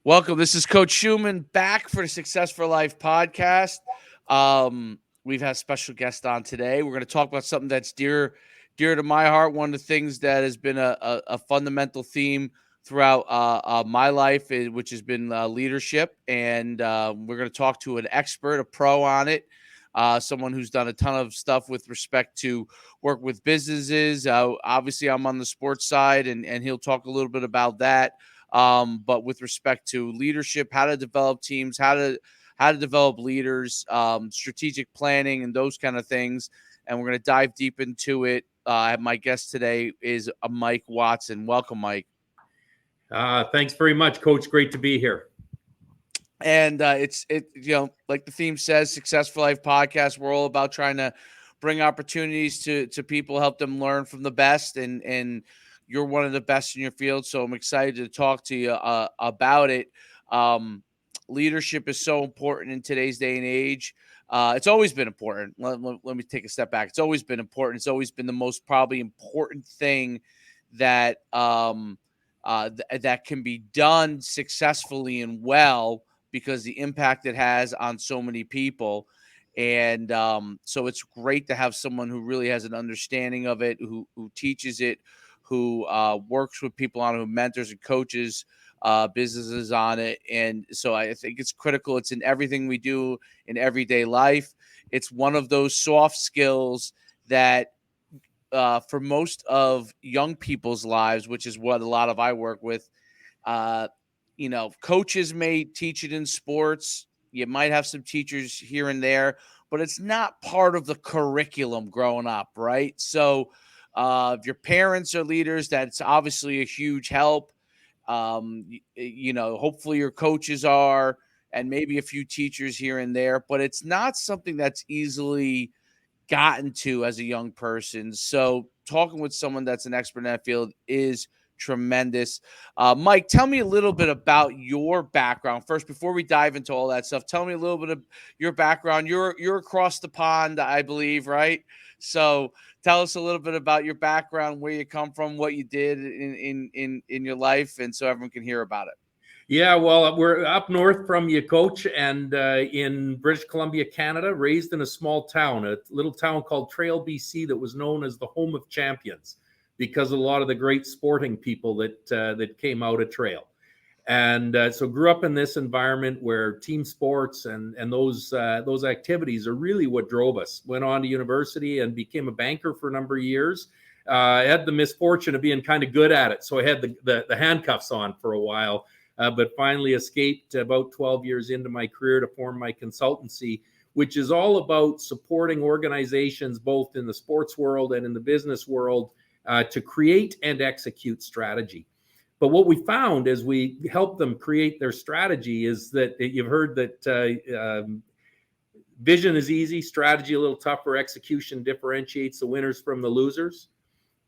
Welcome. This is Coach Schuman back for the Success for Life podcast. We've had a special guest on today. We're going to talk about something that's dear to my heart. One of the things that has been a fundamental theme throughout my life, which has been leadership. And we're going to talk to an expert, a pro on it, someone who's done a ton of stuff with respect to work with businesses. Obviously, I'm on the sports side, and he'll talk a little bit about that. But with respect to leadership, how to develop teams, how to develop leaders, strategic planning, and those kind of things. And we're going to dive deep into it. My guest today is Mike Watson. Welcome, Mike. Thanks very much, Coach. Great to be here. And it's like the theme says, Success for Life podcast. We're all about trying to bring opportunities to people, help them learn from the best, and you're one of the best in your field, so I'm excited to talk to you about it. Leadership is so important in today's day and age. It's always been important. Let me take a step back. It's always been important. It's always been the most probably important thing that that can be done successfully and well because the impact it has on so many people. And so it's great to have someone who really has an understanding of it, who teaches it, who works with people on it, who mentors and coaches businesses on it. And so I think it's critical. It's in everything we do in everyday life. It's one of those soft skills that for most of young people's lives, which is what a lot of I work with, coaches may teach it in sports. You might have some teachers here and there, but it's not part of the curriculum growing up, right? So if your parents are leaders, that's obviously a huge help. Hopefully your coaches are, and maybe a few teachers here and there, but it's not something that's easily gotten to as a young person. So talking with someone that's an expert in that field is tremendous. Mike, tell me a little bit about your background first before we dive into all that stuff. Tell me a little bit of your background. You're across the pond, I believe, right? So tell us a little bit about your background, where you come from, what you did in your life, and so everyone can hear about it. Yeah, well, we're up north from you, Coach, and in British Columbia, Canada, raised in a small town, a little town called Trail, BC, that was known as the home of champions because of a lot of the great sporting people that came out of Trail. And so grew up in this environment where team sports and those activities are really what drove us. Went on to university and became a banker for a number of years. I had the misfortune of being kind of good at it, so I had the handcuffs on for a while, but finally escaped about 12 years into my career to form my consultancy, which is all about supporting organizations both in the sports world and in the business world to create and execute strategy. But what we found as we helped them create their strategy is that you've heard that vision is easy, strategy a little tougher, execution differentiates the winners from the losers.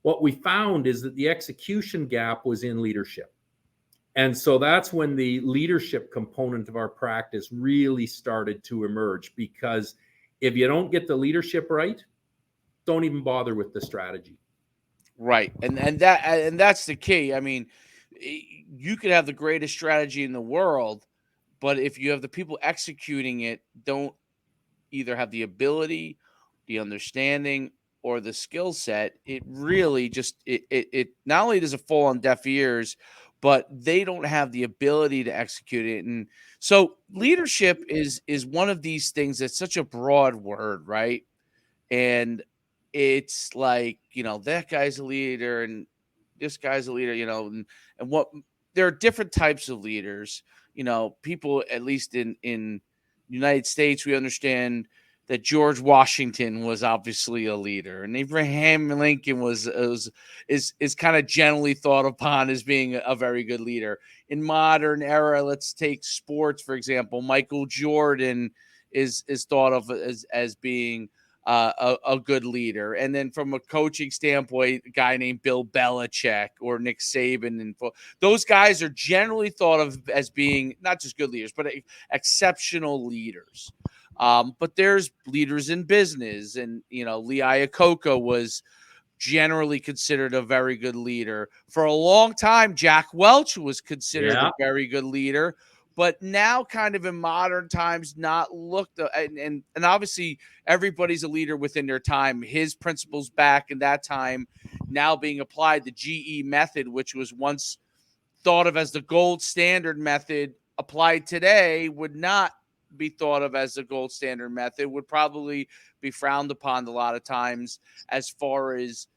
What we found is that the execution gap was in leadership. And so that's when the leadership component of our practice really started to emerge, because if you don't get the leadership right, don't even bother with the strategy. Right. And that's the key. I mean, you could have the greatest strategy in the world, but if you have the people executing it don't either have the ability, the understanding, or the skill set, it really just it not only does it fall on deaf ears, but they don't have the ability to execute it. And so leadership is one of these things that's such a broad word, right? And it's like, that guy's a leader and this guy's a leader, and what there are different types of leaders. People, at least in the United States, we understand that George Washington was obviously a leader, and Abraham Lincoln is kind of generally thought upon as being a very good leader. In modern era, let's take sports, for example. Michael Jordan is thought of as being a good leader. And then from a coaching standpoint, a guy named Bill Belichick or Nick Saban, and those guys are generally thought of as being not just good leaders, but exceptional leaders. But there's leaders in business, and Lee Iacocca was generally considered a very good leader. For a long time, Jack Welch was considered a Yeah. very good leader, but now kind of in modern times not looked and obviously everybody's a leader within their time. His principles back in that time now being applied, the GE method, which was once thought of as the gold standard method, applied today would not be thought of as the gold standard method, would probably be frowned upon a lot of times as far as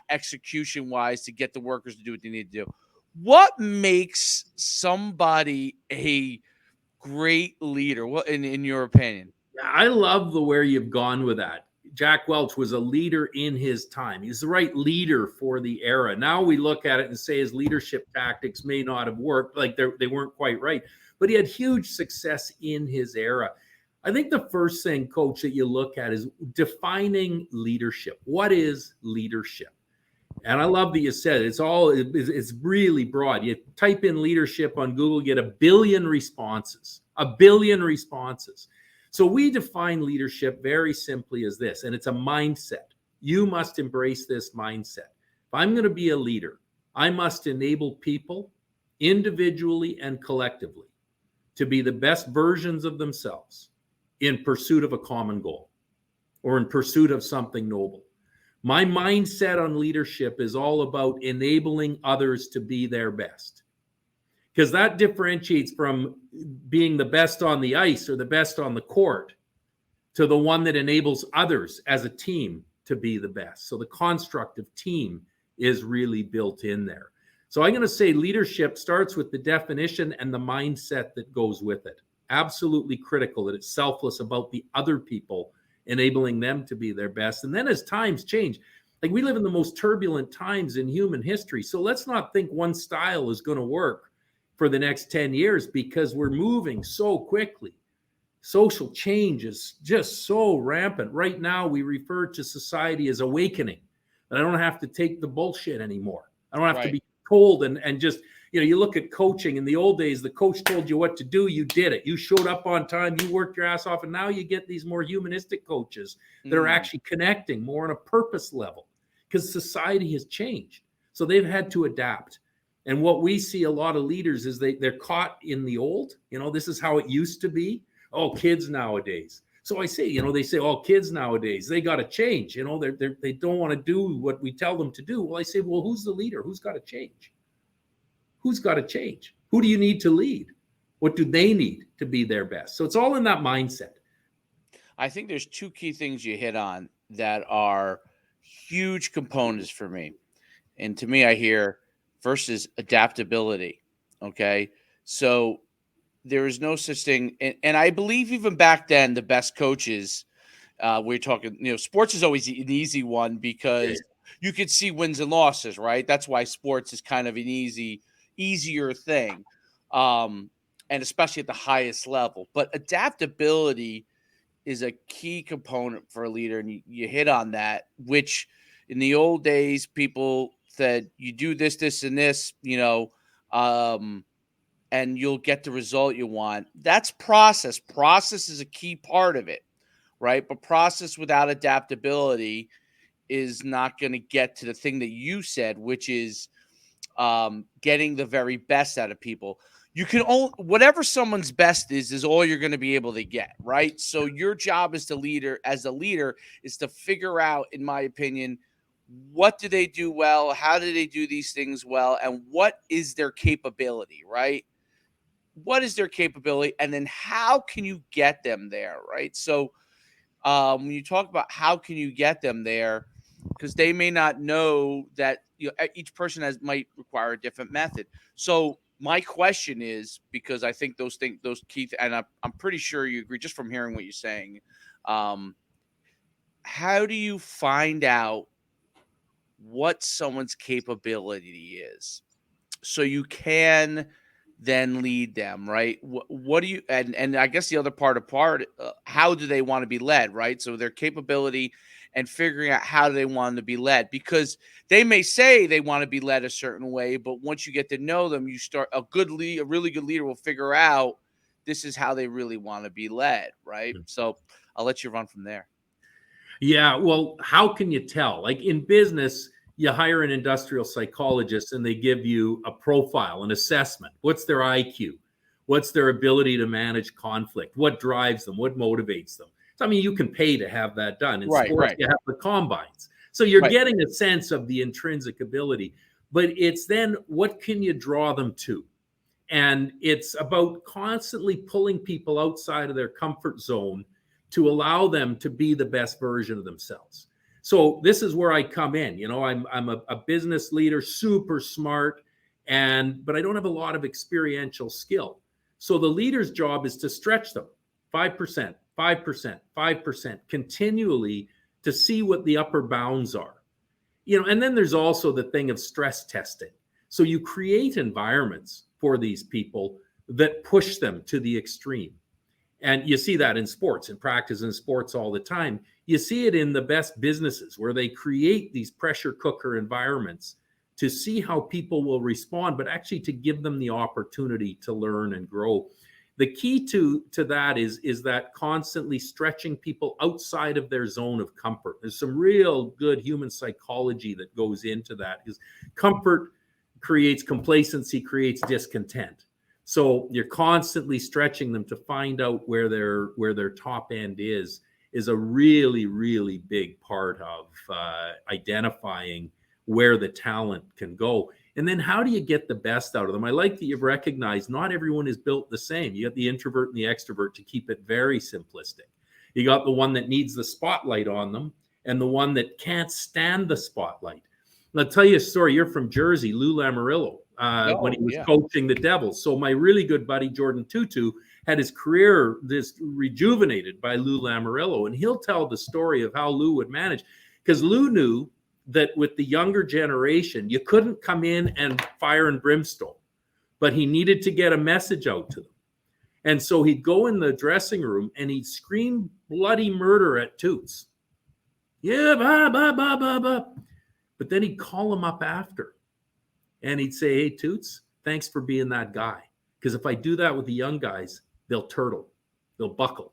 execution wise to get the workers to do what they need to do. What makes somebody a great leader? What in your opinion? I love the where you've gone with that. Jack Welch was a leader in his time. He's the right leader for the era. Now we look at it and say his leadership tactics may not have worked, like they weren't quite right, but he had huge success in his era. I think the first thing, coach, that you look at is defining leadership. What is leadership? And I love that you said it. It's really broad. You type in leadership on Google, get a billion responses. A billion responses. So we define leadership very simply as this, and it's a mindset. You must embrace this mindset. If I'm going to be a leader, I must enable people individually and collectively to be the best versions of themselves in pursuit of a common goal or in pursuit of something noble. My mindset on leadership is all about enabling others to be their best, because that differentiates from being the best on the ice or the best on the court to the one that enables others as a team to be the best. So the construct of team is really built in there. So I'm going to say leadership starts with the definition and the mindset that goes with it. Absolutely critical that it's selfless about the other people, enabling them to be their best. And then as times change, like we live in the most turbulent times in human history. So let's not think one style is going to work for the next 10 years because we're moving so quickly. Social change is just so rampant. Right now, we refer to society as awakening. And I don't have to take the bullshit anymore. I don't have to Right. be told and just, you look at coaching. In the old days, the coach told you what to do. You did it. You showed up on time. You worked your ass off. And now you get these more humanistic coaches that are actually connecting more on a purpose level because society has changed. So they've had to adapt. And what we see a lot of leaders is they're caught in the old. This is how it used to be. Oh, kids nowadays. So I say, they say, oh, kids nowadays, they got to change. They don't want to do what we tell them to do. Well, I say, well, who's the leader? Who's got to change? Who's got to change? Who do you need to lead? What do they need to be their best? So it's all in that mindset. I think there's two key things you hit on that are huge components for me. And to me, I hear first is adaptability. Okay. So there is no such thing. And I believe even back then, the best coaches, we're talking, sports is always an easy one because you could see wins and losses, right? That's why sports is kind of an easier thing. And especially at the highest level. But adaptability is a key component for a leader. And you hit on that, which in the old days, people said, you do this, this, and this, and you'll get the result you want. That's process. Process is a key part of it, right? But process without adaptability is not going to get to the thing that you said, which is getting the very best out of people. You can only whatever someone's best is all you're going to be able to get, right? So your job as a leader, is to figure out, in my opinion, what do they do well, how do they do these things well, and what is their capability, right? What is their capability, and then how can you get them there, right? So when you talk about how can you get them there, because they may not know that each person might require a different method. So my question is, because I think those key and I'm pretty sure you agree just from hearing what you're saying. Um, how do you find out what someone's capability is so you can then lead them, right? What do you and I guess the other how do they want to be led, right? So their capability and figuring out how do they want to be led, because they may say they want to be led a certain way, but once you get to know them, you start a really good leader will figure out this is how they really want to be led, right? So I'll let you run from there. Yeah, well, how can you tell? Like in business, you hire an industrial psychologist and they give you a profile, an assessment. What's their IQ? What's their ability to manage conflict? What drives them? What motivates them? So, I mean, you can pay to have that done. In Right, sports, right, you have the combines. So you're right. getting a sense of the intrinsic ability, but it's then what can you draw them to? And it's about constantly pulling people outside of their comfort zone to allow them to be the best version of themselves. So this is where I come in. You know, I'm a business leader, super smart, but I don't have a lot of experiential skill. So the leader's job is to stretch them 5%, 5%, 5% continually to see what the upper bounds are. You know, and then there's also the thing of stress testing. So you create environments for these people that push them to the extreme. And you see that in sports, in practice in sports all the time. You see it in the best businesses where they create these pressure cooker environments to see how people will respond, but actually to give them the opportunity to learn and grow. The key to that is that constantly stretching people outside of their zone of comfort. There's some real good human psychology that goes into that, because comfort creates complacency, creates discontent. So you're constantly stretching them to find out where their top end is a really, really big part of identifying where the talent can go. And then how do you get the best out of them? I like that you've recognized not everyone is built the same. You got the introvert and the extrovert, to keep it very simplistic. You got the one that needs the spotlight on them and the one that can't stand the spotlight. I'll tell you a story. You're from Jersey, Lou Lamoriello, when he Oh, was yeah. coaching the Devils. So my really good buddy, Jordan Tutu, had his career just rejuvenated by Lou Lamoriello. And he'll tell the story of how Lou would manage, because Lou knew that with the younger generation, you couldn't come in and fire and brimstone, but he needed to get a message out to them. And so he'd go in the dressing room and he'd scream bloody murder at Toots. Yeah, bah, bah, bah, bah, bah. But then he'd call him up after and he'd say, hey, Toots, thanks for being that guy. Because if I do that with the young guys, they'll turtle, they'll buckle.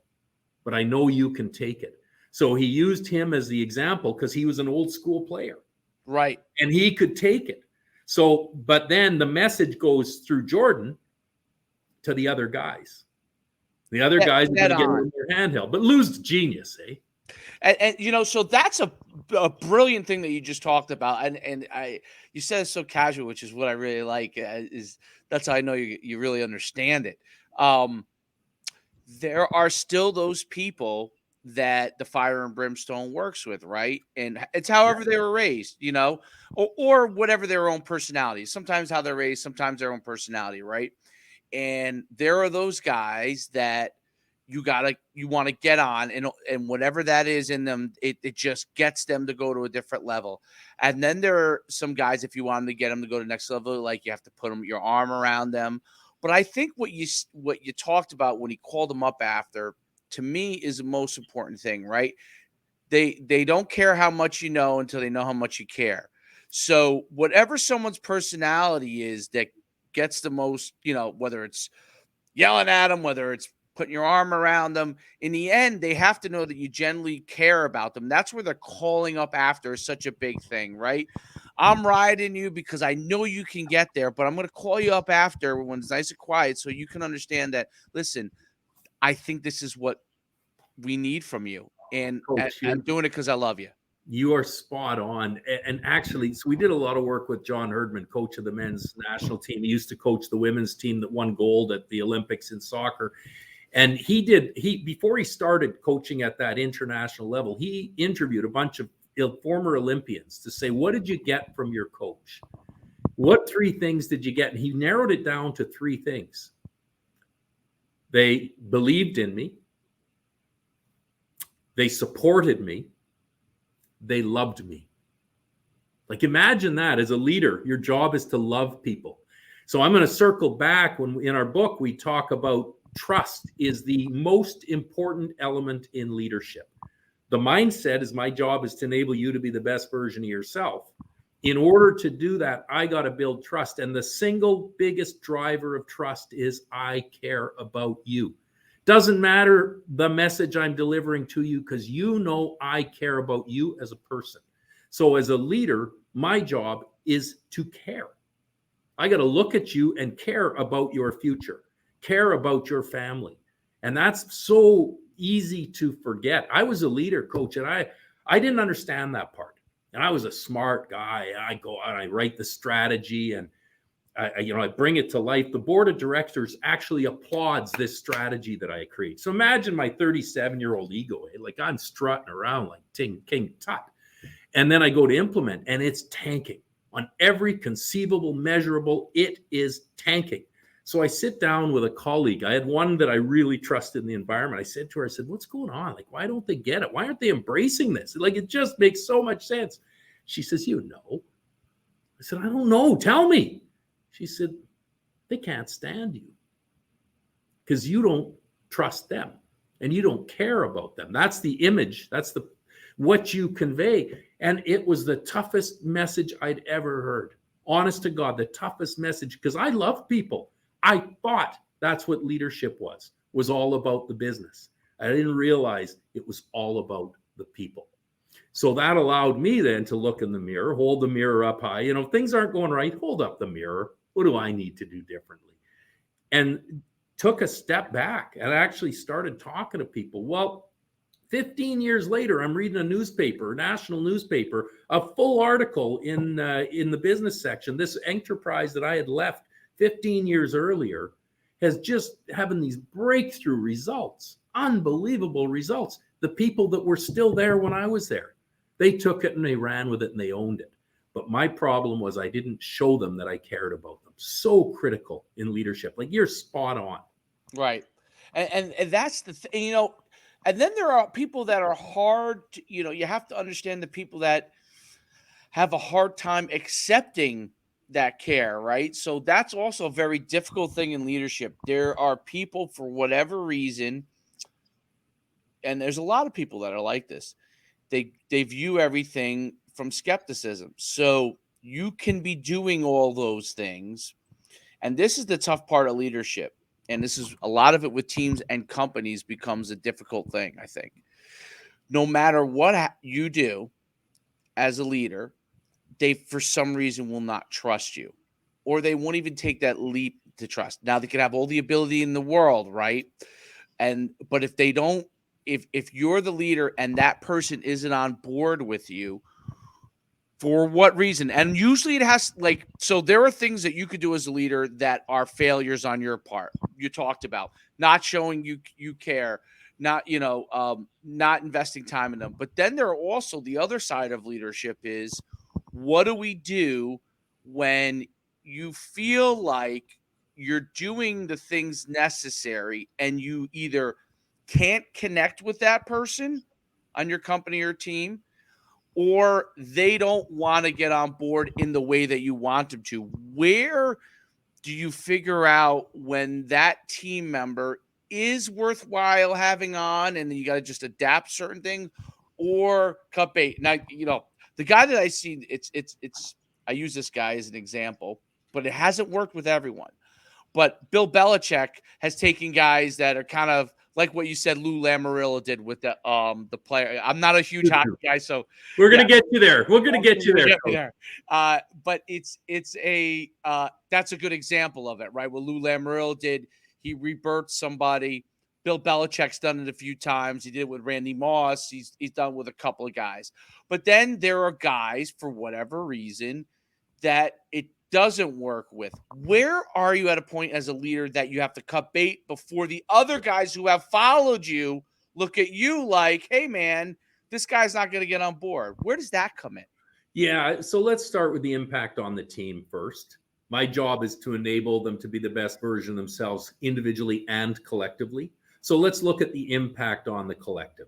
But I know you can take it. So he used him as the example because he was an old school player. Right. And he could take it. So, but then the message goes through Jordan to the other guys. The other guys are going to get a little more handheld. But Lou's genius, eh? And you know, so that's a brilliant thing that you just talked about, and you said it so casual, which is what I really like. Is that's how I know you really understand it. There are still those people that the fire and brimstone works with, right? And it's however they were raised, you know, or whatever their own personality. Sometimes how they're raised, sometimes their own personality, right? And there are those guys that you want to get on, and whatever that is in them, it just gets them to go to a different level. And then there are some guys, if you want to get them to go to the next level, like you have to put your arm around them. But I think what you talked about when he called them up after, to me, is the most important thing, right? They don't care how much you know until they know how much you care. So whatever someone's personality is that gets the most, you know, whether it's yelling at them, whether it's putting your arm around them, in the end, they have to know that you genuinely care about them. That's where they're calling up after is such a big thing, right? I'm riding you because I know you can get there, but I'm going to call you up after when it's nice and quiet so you can understand that, listen, I think this is what we need from you. And Coach, I'm doing it because I love you. you are spot on. And actually, so we did a lot of work with John Herdman, coach of the men's national team. He used to coach the women's team that won gold at the Olympics in soccer. And before he started coaching at that international level, he interviewed a bunch of former Olympians to say, what did you get from your coach? What three things did you get? And he narrowed it down to three things. They believed in me. They supported me. They loved me. Like, imagine that as a leader, your job is to love people. So I'm going to circle back when in our book, we talk about trust is the most important element in leadership. The mindset is my job is to enable you to be the best version of yourself. In order to do that, I got to build trust. And the single biggest driver of trust is I care about you. Doesn't matter the message I'm delivering to you, because you know I care about you as a person. So as a leader, my job is to care. I got to look at you and care about your future, care about your family. And that's so easy to forget. I was a leader, coach, and I didn't understand that part. And I was a smart guy. I go out and I write the strategy, and I bring it to life. The board of directors actually applauds this strategy that I create. So imagine my 37-year-old ego, like I'm strutting around like King Tut. And then I go to implement, and it's tanking on every conceivable measurable. It is tanking. So I sit down with a colleague. I had one that I really trusted in the environment. I said to her, I said, what's going on? Like, why don't they get it? Why aren't they embracing this? Like, it just makes so much sense. She says, you know. I said, I don't know. Tell me. She said, they can't stand you because you don't trust them and you don't care about them. That's the image. That's what you convey. And it was the toughest message I'd ever heard. Honest to God, the toughest message, because I love people. I thought that's what leadership was all about the business. I didn't realize it was all about the people. So that allowed me then to look in the mirror, hold the mirror up high. Things aren't going right. Hold up the mirror. What do I need to do differently? And took a step back and actually started talking to people. Well, 15 years later, I'm reading a national newspaper, a full article in the business section. This enterprise that I had left 15 years earlier has just having these breakthrough results, unbelievable results. The people that were still there when I was there, they took it and they ran with it and they owned it. But my problem was I didn't show them that I cared about them. So critical in leadership. Like, you're spot on. Right. And that's the thing, and then there are people that are hard to, you have to understand the people that have a hard time accepting that care, right? So that's also a very difficult thing in leadership. There are people, for whatever reason, and there's a lot of people that are like this. They view everything from skepticism. So you can be doing all those things, and this is the tough part of leadership. And this is a lot of it with teams and companies becomes a difficult thing, I think. No matter what you do as a leader, they, for some reason, will not trust you, or they won't even take that leap to trust. Now, they can have all the ability in the world, right? But if they don't, if you're the leader and that person isn't on board with you, for what reason? And usually it has, like, so there are things that you could do as a leader that are failures on your part. You talked about not showing you care, not, not investing time in them. But then there are also the other side of leadership is, what do we do when you feel like you're doing the things necessary and you either can't connect with that person on your company or team, or they don't want to get on board in the way that you want them to? Where do you figure out when that team member is worthwhile having on and you got to just adapt certain things, or cut bait? Now, the guy that I see, I use this guy as an example, but it hasn't worked with everyone. But Bill Belichick has taken guys that are kind of like what you said Lou Lamoriello did with the player. I'm not a huge hockey guy, so we're gonna get you there. We're gonna get you there. But it's a that's a good example of it, right? What Lou Lamoriello did, he rebirthed somebody. Bill Belichick's done it a few times. He did it with Randy Moss. He's done it with a couple of guys. But then there are guys, for whatever reason, that it doesn't work with. Where are you at a point as a leader that you have to cut bait before the other guys who have followed you look at you like, hey, man, this guy's not going to get on board? Where does that come in? Yeah, so let's start with the impact on the team first. My job is to enable them to be the best version of themselves individually and collectively. So let's look at the impact on the collective.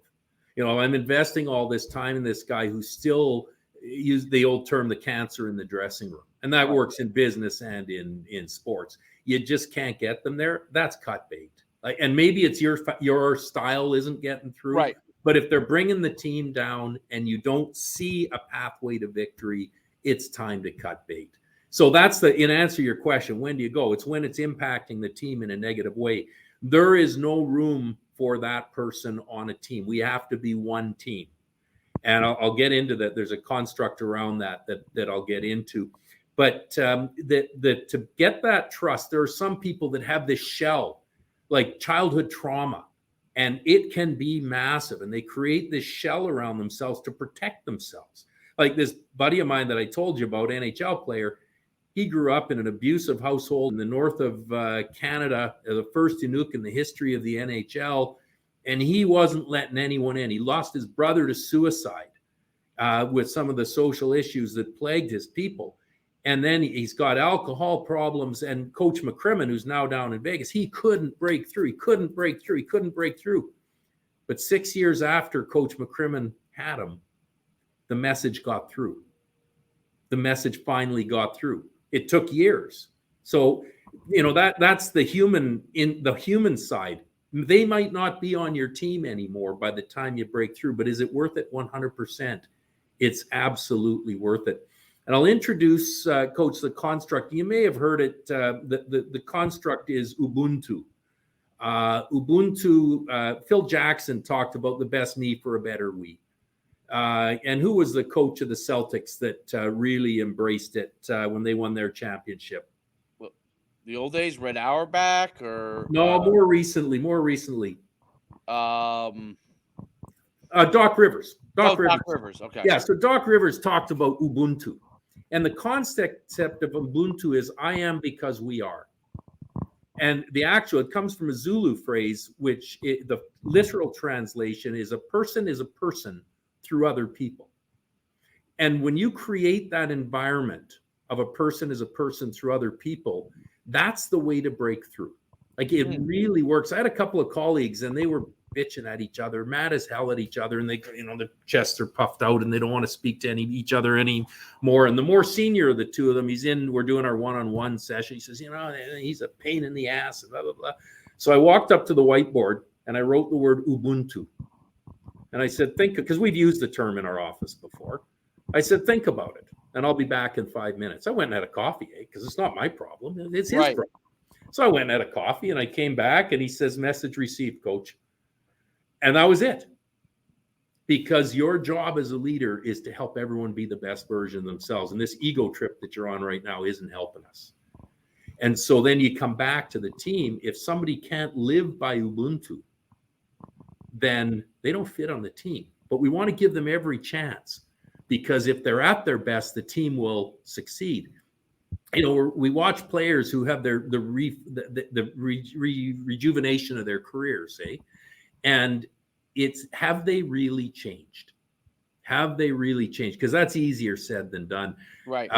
I'm investing all this time in this guy who still use the old term, the cancer in the dressing room. And that works in business and in sports. You just can't get them there. That's cut bait. And maybe it's your style isn't getting through. Right. But if they're bringing the team down and you don't see a pathway to victory, it's time to cut bait. So that's in answer to your question, when do you go? It's when it's impacting the team in a negative way. There is no room for that person on a team. We have to be one team. And I'll get into that. There's a construct around that I'll get into. But that to get that trust, there are some people that have this shell, like childhood trauma, and it can be massive. And they create this shell around themselves to protect themselves. Like this buddy of mine that I told you about, NHL player, he grew up in an abusive household in the north of Canada, the first Inuk in the history of the NHL, and he wasn't letting anyone in. He lost his brother to suicide with some of the social issues that plagued his people. And then he's got alcohol problems. And Coach McCrimmon, who's now down in Vegas, he couldn't break through. He couldn't break through. He couldn't break through. But 6 years after Coach McCrimmon had him, the message got through. The message finally got through. It took years. So, that's the human side. They might not be on your team anymore by the time you break through, but is it worth it? 100%. It's absolutely worth it. And I'll introduce, Coach, the construct. You may have heard it. The construct is Ubuntu. Phil Jackson talked about the best me for a better we. And who was the coach of the Celtics that really embraced it when they won their championship? Well, the old days, Red Auerbach, or no, more recently. Doc Rivers. Doc Rivers. Okay. Yeah, so Doc Rivers talked about Ubuntu. And the concept of Ubuntu is I am because we are. And it comes from a Zulu phrase, which the literal translation is a person through other people. And when you create that environment of a person as a person through other people, that's the way to break through. Like it really works. I had a couple of colleagues and they were bitching at each other, mad as hell at each other. And they, their chests are puffed out and they don't want to speak to each other anymore. And the more senior of the two of them, we're doing our one-on-one session. He says, he's a pain in the ass and blah, blah, blah. So I walked up to the whiteboard and I wrote the word Ubuntu. And I said, because we've used the term in our office before. I said, think about it and I'll be back in 5 minutes. I went and had a coffee, because it's not my problem. It's his problem. So I went and had a coffee and I came back and he says, message received, coach. And that was it. Because your job as a leader is to help everyone be the best version of themselves. And this ego trip that you're on right now isn't helping us. And so then you come back to the team. If somebody can't live by Ubuntu, then they don't fit on the team. But we want to give them every chance, because if they're at their best, the team will succeed. We watch players who have the rejuvenation of their careers, and it's, have they really changed? Have they really changed? Because that's easier said than done. Right.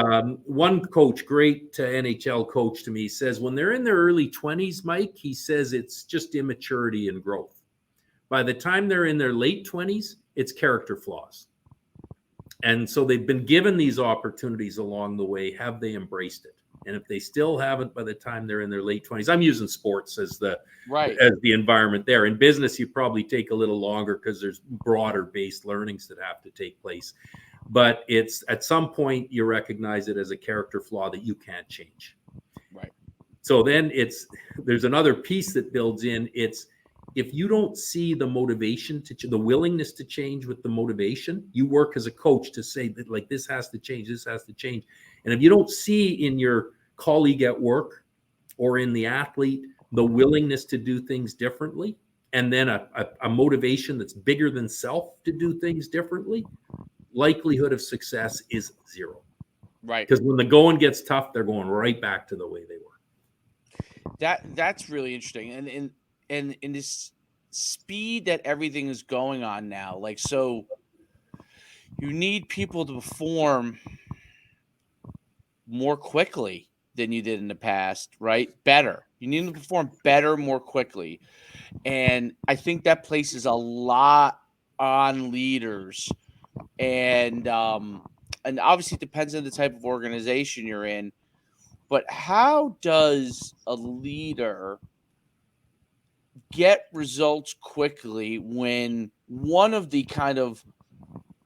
One coach, great NHL coach to me, says when they're in their early 20s, Mike, he says it's just immaturity and growth. By the time they're in their late 20s, it's character flaws. And so they've been given these opportunities along the way. Have they embraced it? And if they still haven't by the time they're in their late 20s, I'm using sports as the environment there. In business, you probably take a little longer because there's broader based learnings that have to take place. But it's at some point you recognize it as a character flaw that you can't change. Right. So then there's another piece that builds in. It's, if you don't see the motivation the willingness to change with the motivation, you work as a coach to say that, like, this has to change, this has to change. And if you don't see in your colleague at work or in the athlete the willingness to do things differently, and then a motivation that's bigger than self to do things differently, likelihood of success is zero. Right. Because when the going gets tough, they're going right back to the way they were. That's really interesting. And in this speed that everything is going on now, like, so you need people to perform more quickly than you did in the past, right? Better. You need to perform better more quickly. And I think that places a lot on leaders. And obviously it depends on the type of organization you're in. But how does a leader get results quickly when one of the kind of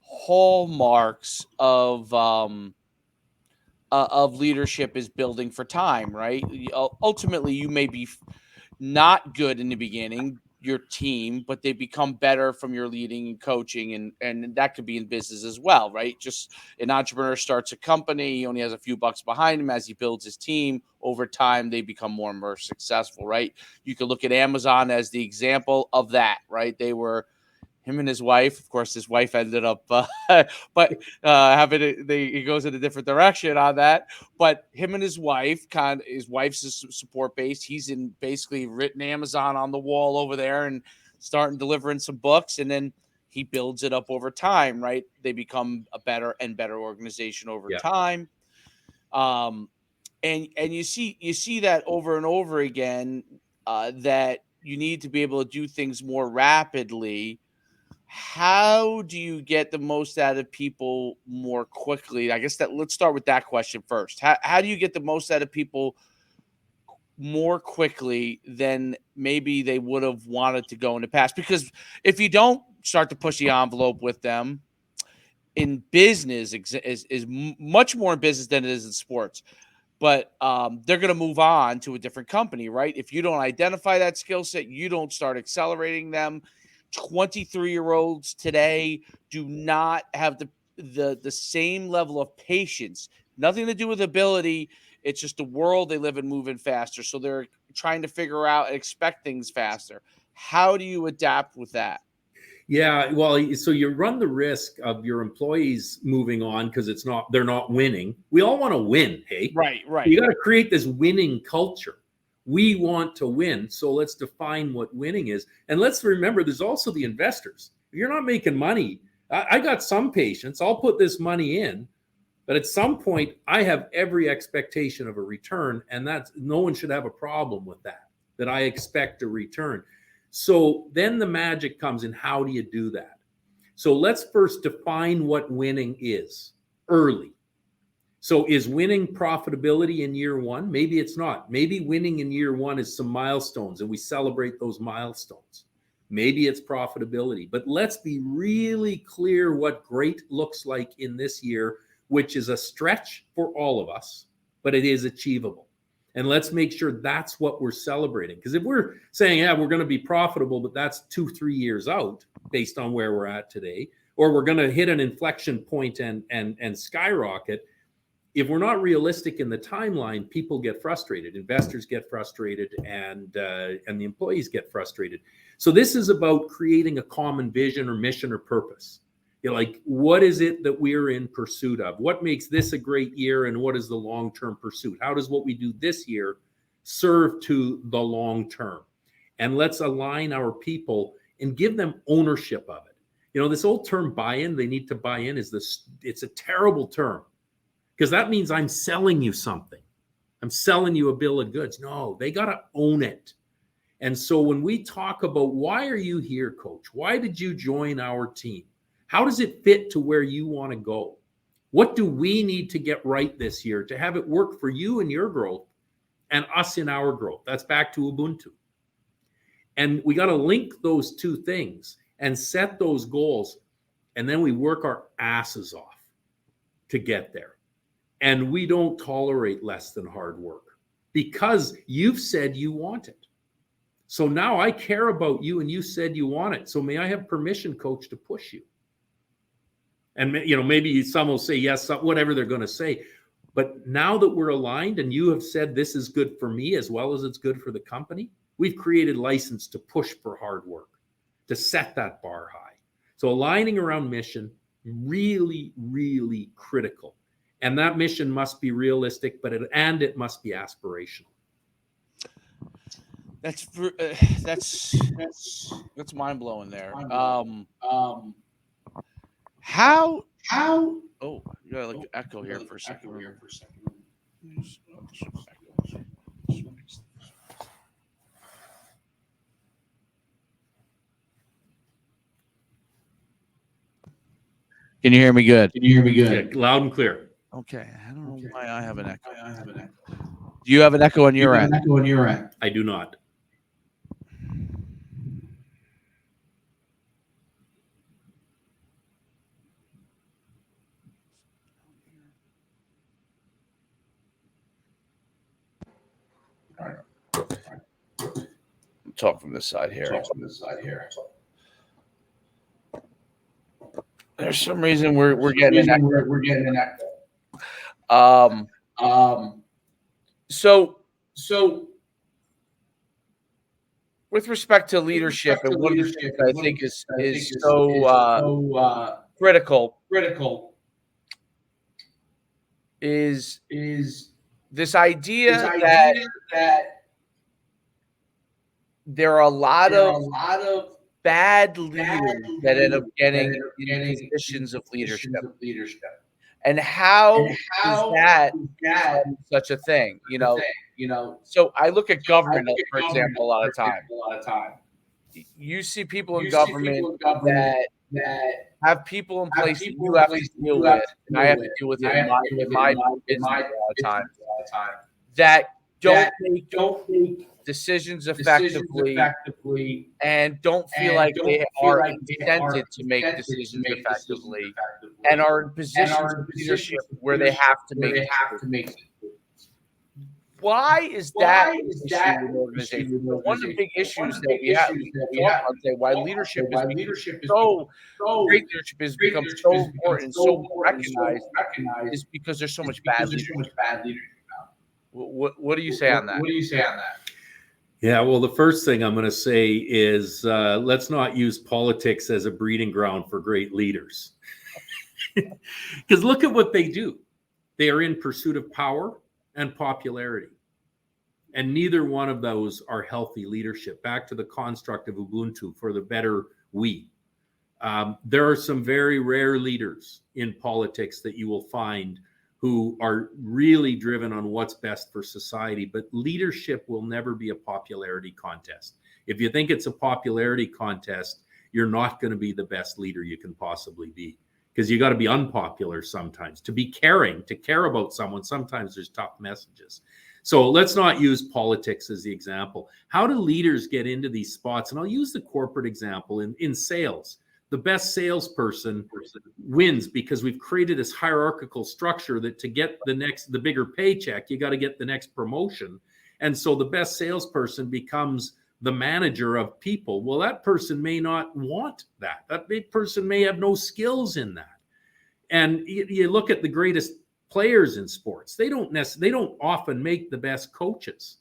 hallmarks of leadership is building for time, right? Ultimately, you may be not good in the beginning, your team, but they become better from your leading and coaching, and that could be in business as well, right? Just an entrepreneur starts a company, he only has a few bucks behind him. As he builds his team over time, they become more and more successful, right? You could look at Amazon as the example of that, right? They were him and his wife. Of course, his wife ended up, but having he goes in a different direction on that. But him and his wife, his wife's support base. He's in basically written Amazon on the wall over there and starting delivering some books, and then he builds it up over time. Right? They become a better and better organization over time. And you see that over and over again, that you need to be able to do things more rapidly. How do you get the most out of people more quickly? I guess let's start with that question first. How do you get the most out of people more quickly than maybe they would have wanted to go in the past? Because if you don't start to push the envelope with them in business, is much more in business than it is in sports. But they're going to move on to a different company, right? If you don't identify that skill set, you don't start accelerating them. 23-year-olds today do not have the same level of patience. Nothing to do with ability. It's just the world they live in moving faster. So they're trying to figure out and expect things faster. How do you adapt with that? Yeah, well, so you run the risk of your employees moving on because they're not winning. We all want to win, hey? Right. You got to create this winning culture. We want to win, so let's define what winning is. And let's remember, there's also the investors. If you're not making money, I got some patience. I'll put this money in, but at some point, I have every expectation of a return, and no one should have a problem with that I expect a return. So then the magic comes in, how do you do that? So let's first define what winning is early. So is winning profitability in year one? Maybe it's not. Maybe winning in year one is some milestones and we celebrate those milestones. Maybe it's profitability. But let's be really clear what great looks like in this year, which is a stretch for all of us, but it is achievable. And let's make sure that's what we're celebrating. Because if we're saying, yeah, we're going to be profitable, but that's 2-3 years out based on where we're at today, or we're going to hit an inflection point and skyrocket, if we're not realistic in the timeline, people get frustrated, investors get frustrated, and the employees get frustrated. So this is about creating a common vision or mission or purpose. Like, what is it that we're in pursuit of? What makes this a great year, and what is the long-term pursuit? How does what we do this year serve to the long term? And let's align our people and give them ownership of it. This old term buy-in, they need to buy in, it's a terrible term. Because that means I'm selling you something. I'm selling you a bill of goods. No, they got to own it. And so when we talk about why are you here, coach? Why did you join our team? How does it fit to where you want to go? What do we need to get right this year to have it work for you and your growth and us in our growth? That's back to Ubuntu. And we got to link those two things and set those goals. And then we work our asses off to get there. And we don't tolerate less than hard work because you've said you want it. So now I care about you and you said you want it. So may I have permission, coach, to push you? And maybe some will say yes, whatever they're going to say. But now that we're aligned and you have said this is good for me as well as it's good for the company, we've created license to push for hard work, to set that bar high. So aligning around mission, really, really critical. And that mission must be realistic, but it must be aspirational. That's mind blowing there. How? Oh, you got like echo here for a second. Can you hear me good? Yeah, loud and clear. Okay. I don't know why I have an echo. Do you have an echo on your end? I do not. talk from this side here. There's some reason we're getting an echo. So with respect to leadership, and one of the things I think is so critical is this idea that there are a lot of bad leaders that end up getting in positions of leadership. And how is that such a thing? So I look at government, for example, a lot of time. You see people in government that have people in place that you have to deal with, and I have to deal with it in my business a lot of times, that don't make decisions effectively and don't feel like they are incented to make decisions effectively and are in positions of leadership where they have to make decisions. Why is that an issue in organizations? So one of the big issues that we talk about today, why leadership is so great leadership has become so important and so recognized, is because there's so much bad leadership. What do you say on that? Yeah, well, the first thing I'm going to say is let's not use politics as a breeding ground for great leaders. Because look at what they do. They are in pursuit of power and popularity. And neither one of those are healthy leadership. Back to the construct of Ubuntu, for the better we. There are some very rare leaders in politics that you will find who are really driven on what's best for society. But leadership will never be a popularity contest. If you think it's a popularity contest, you're not going to be the best leader you can possibly be. Because you got to be unpopular sometimes. To be caring, to care about someone, sometimes there's tough messages. So let's not use politics as the example. How do leaders get into these spots? And I'll use the corporate example in sales. The best salesperson wins because we've created this hierarchical structure that to get the bigger paycheck, you got to get the next promotion. And so the best salesperson becomes the manager of people. Well, that person may not want that. That person may have no skills in that. And you look at the greatest players in sports, they don't often make the best coaches.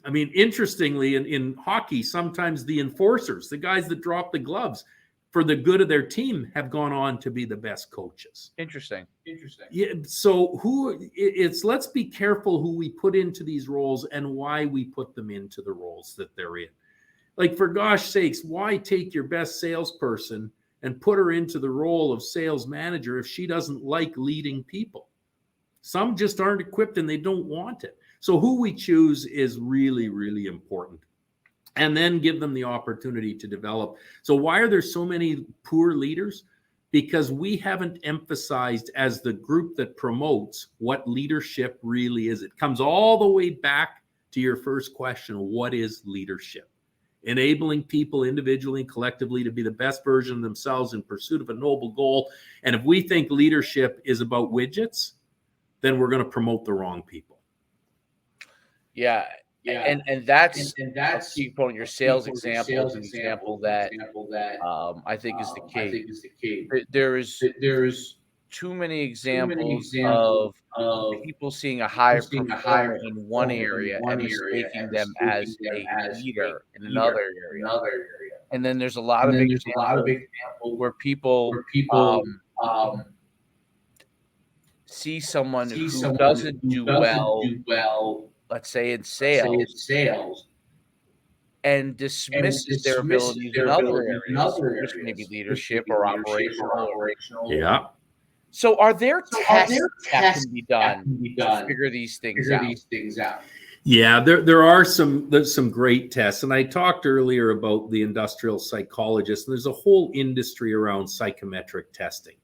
I mean, interestingly, in hockey, sometimes the enforcers, the guys that drop the gloves for the good of their team, have gone on to be the best coaches. Interesting. Yeah. So let's be careful who we put into these roles and why we put them into the roles that they're in. Like, for gosh sakes, why take your best salesperson and put her into the role of sales manager if she doesn't like leading people? Some just aren't equipped and they don't want it. So who we choose is really, really important. And then give them the opportunity to develop. So why are there so many poor leaders? Because we haven't emphasized as the group that promotes what leadership really is. It comes all the way back to your first question. What is leadership? Enabling people individually and collectively to be the best version of themselves in pursuit of a noble goal. And if we think leadership is about widgets, then we're going to promote the wrong people. Yeah. And that's a key point. Your sales example is an example that I think is the key. There's too many examples of people seeing a higher performer in one area and mistaking them as a leader in another area. And then there's a lot of examples where people see someone who doesn't do well, let's say in sales, and dismisses their abilities in other areas, maybe leadership or operational. Yeah. So are there tests that can be done to figure these things out? Yeah, there are some great tests. And I talked earlier about the industrial psychologist, and there's a whole industry around psychometric testing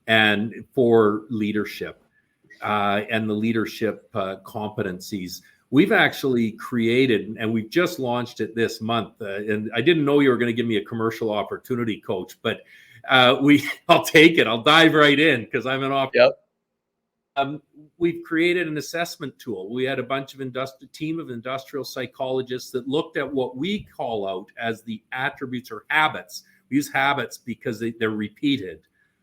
and for leadership. And the leadership competencies. We've actually created, and we've just launched it this month. And I didn't know you were going to give me a commercial opportunity, Coach, but I'll take it. I'll dive right in because I'm an we've created an assessment tool. We had a bunch of team of industrial psychologists that looked at what we call out as the attributes or habits. We use habits because they're repeated,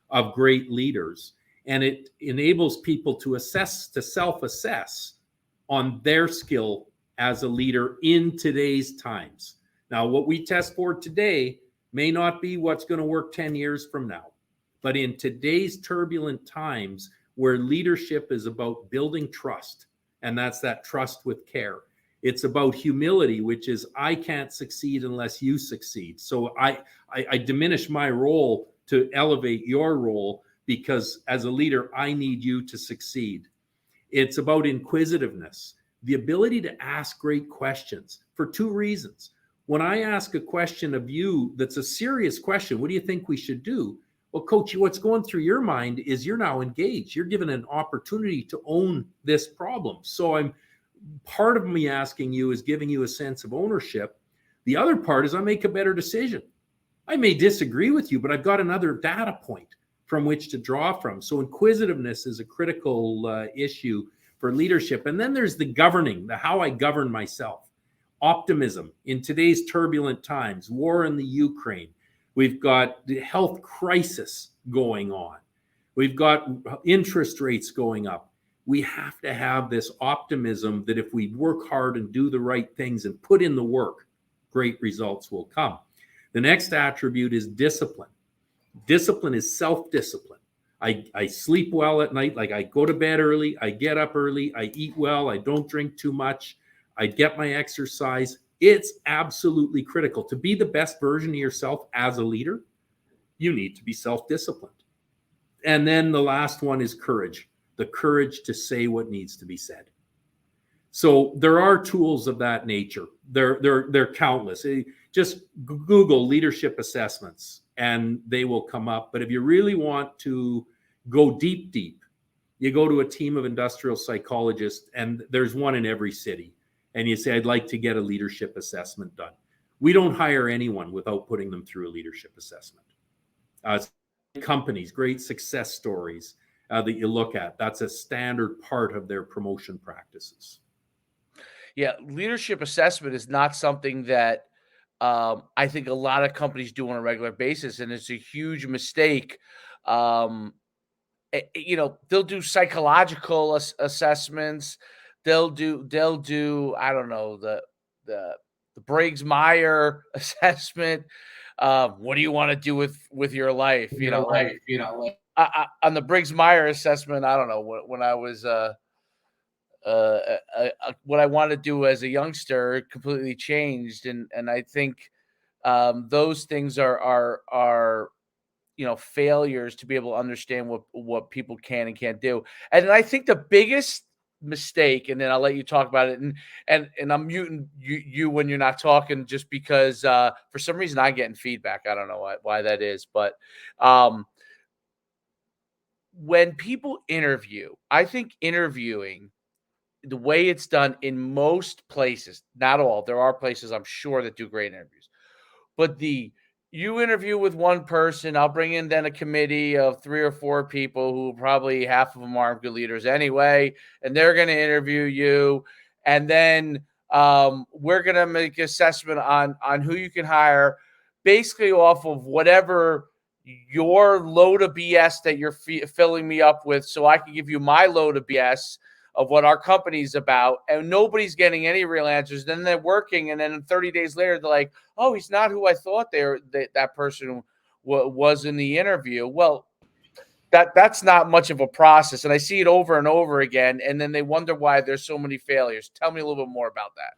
of great leaders. And it enables people to self-assess on their skill as a leader in today's times. Now, what we test for today may not be what's going to work 10 years from now. But in today's turbulent times, where leadership is about building trust, and that's that trust with care. It's about humility, which is I can't succeed unless you succeed. So I diminish my role to elevate your role because as a leader, I need you to succeed. It's about inquisitiveness, the ability to ask great questions for two reasons. When I ask a question of you that's a serious question, what do you think we should do? Well, coach, what's going through your mind is you're now engaged. You're given an opportunity to own this problem. So part of me asking you is giving you a sense of ownership. The other part is I make a better decision. I may disagree with you, but I've got another data point from which to draw from. So inquisitiveness is a critical issue for leadership. And then there's the governing, the how I govern myself. Optimism in today's turbulent times, war in the Ukraine. We've got the health crisis going on. We've got interest rates going up. We have to have this optimism that if we work hard and do the right things and put in the work, great results will come. The next attribute is discipline. Discipline is self-discipline. I sleep well at night, like I go to bed early, I get up early, I eat well, I don't drink too much, I get my exercise. It's absolutely critical. To be the best version of yourself as a leader, you need to be self-disciplined. And then the last one is courage, the courage to say what needs to be said. So there are tools of that nature. They're countless. Just Google leadership assessments and they will come up. But if you really want to go deep, you go to a team of industrial psychologists, and there's one in every city. And you say, I'd like to get a leadership assessment done. We don't hire anyone without putting them through a leadership assessment. Companies, great success stories that you look at. That's a standard part of their promotion practices. Yeah, leadership assessment is not something that I think a lot of companies do on a regular basis, and it's a huge mistake. They'll do psychological assessments. They'll do I don't know, the Briggs-Meyer assessment. What do you want to do with your life? On the Briggs-Meyer assessment, I don't know, when I was what I wanted to do as a youngster completely changed, and I think those things are failures to be able to understand what people can and can't do. And I think the biggest mistake, and then I'll let you talk about it, and I'm muting you when you're not talking, just because for some reason I'm getting feedback. I don't know why that is, but when people interview, I think interviewing, the way it's done in most places, not all, there are places I'm sure that do great interviews, but you interview with one person, I'll bring in then a committee of 3 or 4 people who probably half of them aren't good leaders anyway, and they're going to interview you. And then we're going to make an assessment on who you can hire basically off of whatever your load of BS that you're filling me up with, so I can give you my load of BS of what our company's about, and nobody's getting any real answers. Then they're working, and then 30 days later, they're like, oh, he's not who I thought that person was in the interview. Well, that's not much of a process, and I see it over and over again, and then they wonder why there's so many failures. Tell me a little bit more about that.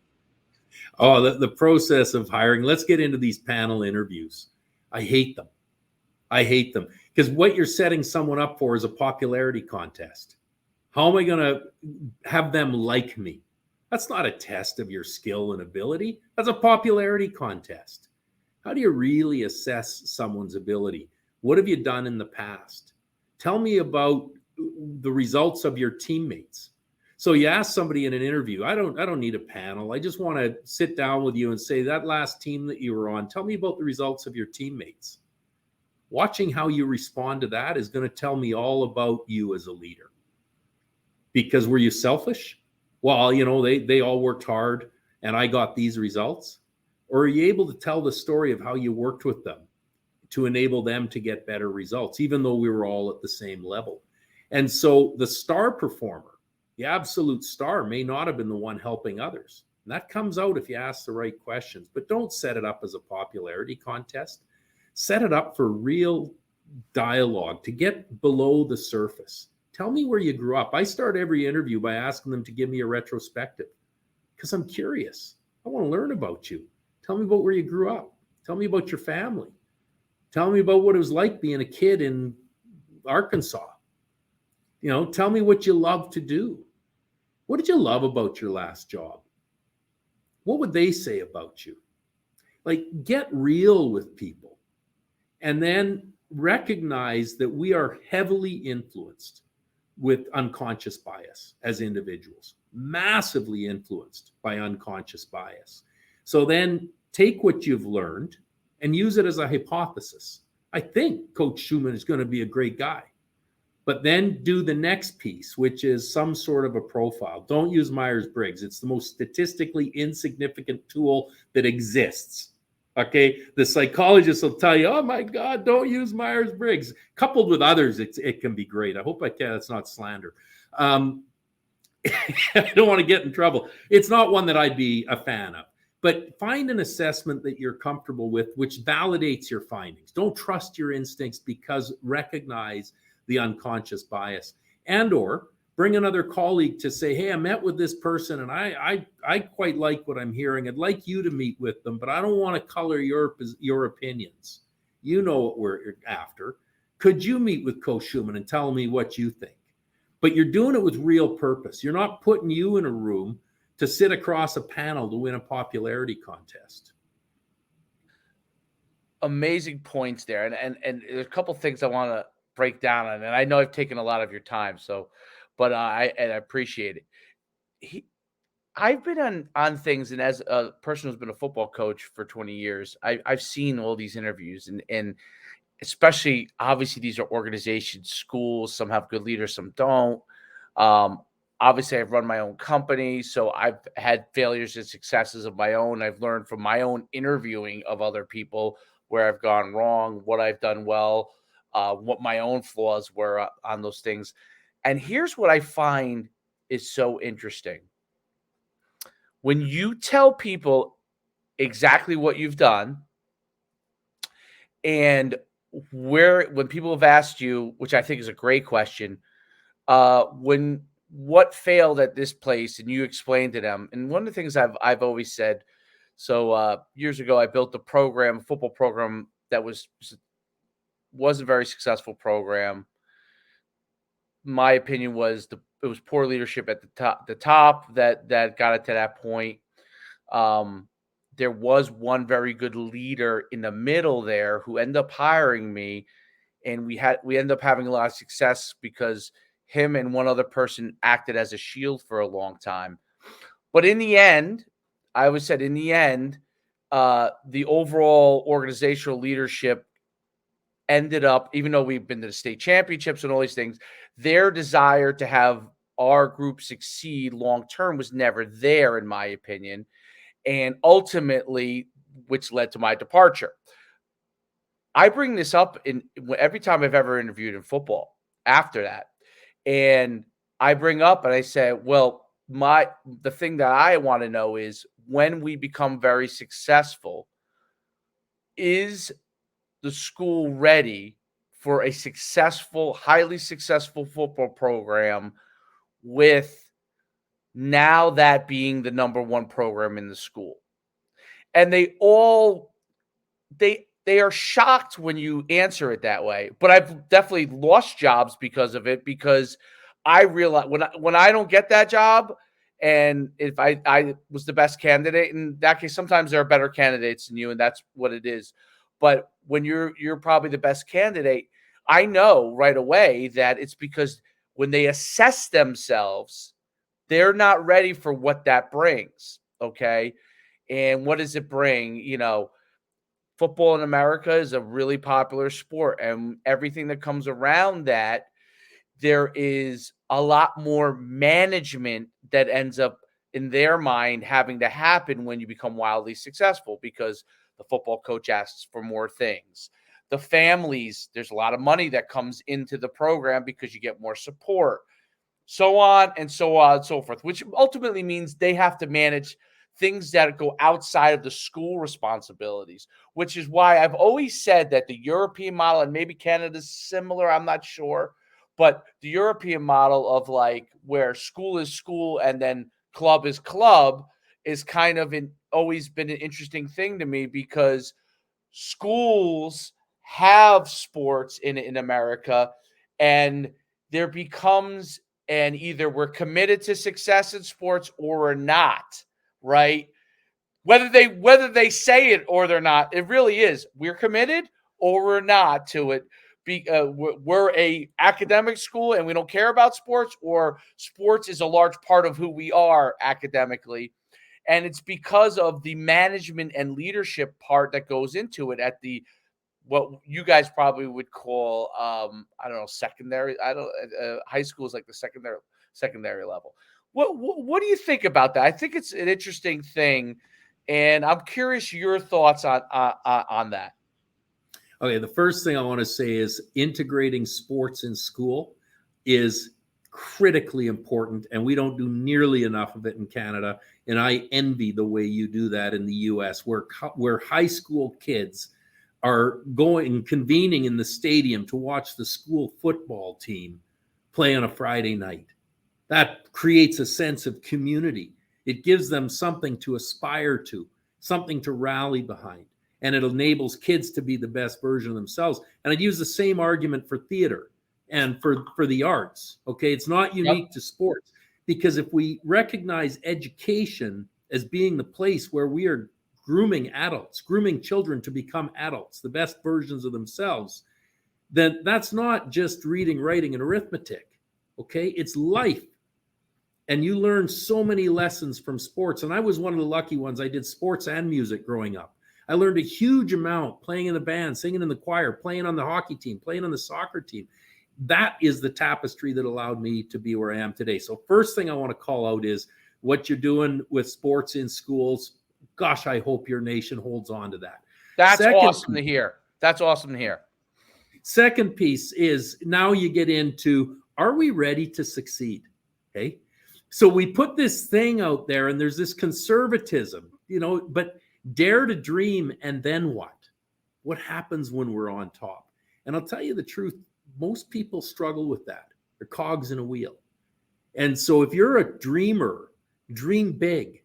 Oh, the process of hiring. Let's get into these panel interviews. I hate them because what you're setting someone up for is a popularity contest. How am I going to have them like me? That's not a test of your skill and ability. That's a popularity contest. How do you really assess someone's ability? What have you done in the past? Tell me about the results of your teammates. So you ask somebody in an interview, I don't need a panel. I just want to sit down with you and say, that last team that you were on, tell me about the results of your teammates. Watching how you respond to that is going to tell me all about you as a leader. Because were you selfish? Well, they all worked hard and I got these results. Or are you able to tell the story of how you worked with them to enable them to get better results, even though we were all at the same level? And so the star performer, the absolute star, may not have been the one helping others. And that comes out if you ask the right questions. But don't set it up as a popularity contest. Set it up for real dialogue to get below the surface. Tell me where you grew up. I start every interview by asking them to give me a retrospective because I'm curious. I want to learn about you. Tell me about where you grew up. Tell me about your family. Tell me about what it was like being a kid in Arkansas. Tell me what you love to do. What did you love about your last job? What would they say about you? Like, get real with people and then recognize that we are heavily influenced with unconscious bias as individuals, massively influenced by unconscious bias. So then take what you've learned and use it as a hypothesis. I think Coach Schuman is going to be a great guy. But then do the next piece, which is some sort of a profile. Don't use Myers-Briggs. It's the most statistically insignificant tool that exists. Okay, the psychologist will tell you, oh my God, don't use Myers-Briggs. Coupled with others, it can be great. I hope that's not slander. I don't want to get in trouble. It's not one that I'd be a fan of. But find an assessment that you're comfortable with, which validates your findings. Don't trust your instincts, because recognize the unconscious bias, and or bring another colleague to say, hey, I met with this person and I quite like what I'm hearing. I'd like you to meet with them, but I don't want to color your opinions. You know what we're after. Could you meet with Coach Schuman and tell me what you think? But you're doing it with real purpose. You're not putting you in a room to sit across a panel to win a popularity contest. Amazing points there. And there's a couple things I want to break down on, and I know I've taken a lot of your time, but I appreciate it. I've been on things, and as a person who's been a football coach for 20 years, I've seen all these interviews, and especially, obviously, these are organizations, schools. Some have good leaders, some don't. Um, Obviously, I've run my own company, so I've had failures and successes of my own. I've learned from my own interviewing of other people where I've gone wrong, what I've done well, what my own flaws were on those things. And here's what I find is so interesting. When you tell people exactly what you've done, and when people have asked you, which I think is a great question, what failed at this place, and you explain to them. And one of the things I've always said, so years ago, I built a football program that wasn't a very successful program. My opinion was it was poor leadership at the top that got it to that point. There was one very good leader in the middle there who ended up hiring me, and we ended up having a lot of success because him and one other person acted as a shield for a long time. But in the end, I always said, the overall organizational leadership ended up, even though we've been to the state championships and all these things, their desire to have our group succeed long term was never there, in my opinion. And ultimately, which led to my departure. I bring this up in every time I've ever interviewed in football after that. And I bring up and I say, well, the thing that I want to know is, when we become very successful, is the school ready for a highly successful football program, with now that being the number one program in the school? And they are shocked when you answer it that way. But I've definitely lost jobs because of it, because I realize when I don't get that job, and if I was the best candidate, in that case, sometimes there are better candidates than you, and that's what it is. But when you're probably the best candidate, I know right away that it's because when they assess themselves, they're not ready for what that brings. Okay. And what does it bring? Football in America is a really popular sport, and everything that comes around that, there is a lot more management that ends up in their mind having to happen when you become wildly successful, because the football coach asks for more things. The families, there's a lot of money that comes into the program because you get more support, so on and so on and so forth, which ultimately means they have to manage things that go outside of the school responsibilities, which is why I've always said that the European model, and maybe Canada's similar, I'm not sure, but the European model of like where school is school and then club is club is kind of always been an interesting thing to me, because schools have sports in America, and there becomes, and either we're committed to success in sports or we're not, right? Whether they say it or they're not, it really is, we're committed or we're not to it. We're a academic school and we don't care about sports, or sports is a large part of who we are academically. And it's because of the management and leadership part that goes into it at the, what you guys probably would call, I don't know, secondary. I don't high school is like the secondary level. What do you think about that? I think it's an interesting thing, and I'm curious your thoughts on that. Okay, the first thing I want to say is integrating sports in school is critically important, and we don't do nearly enough of it in Canada. And I envy the way you do that in the U.S., where high school kids are going convening in the stadium to watch the school football team play on a Friday night. That creates a sense of community. It gives them something to aspire to, something to rally behind, and it enables kids to be the best version of themselves. And I'd use the same argument for theater and for the arts. Okay, it's not unique to sports, because if we recognize education as being the place where we are grooming adults, grooming children to become adults, the best versions of themselves, then that's not just reading, writing, and arithmetic. Okay, it's life. And you learn so many lessons from sports. And I was one of the lucky ones. I did sports and music growing up. I learned a huge amount playing in the band, singing in the choir, playing on the hockey team, playing on the soccer team. That is the tapestry that allowed me to be where I am today. So first thing I want to call out is what you're doing with sports in schools. Gosh, I hope your nation holds on to that. That's awesome to hear. That's awesome to hear. Second piece is now you get into, are we ready to succeed? Okay. So we put this thing out there and there's this conservatism, but dare to dream. And then what? What happens when we're on top? And I'll tell you the truth, most people struggle with that. They're cogs in a wheel. And so if you're a dreamer, dream big.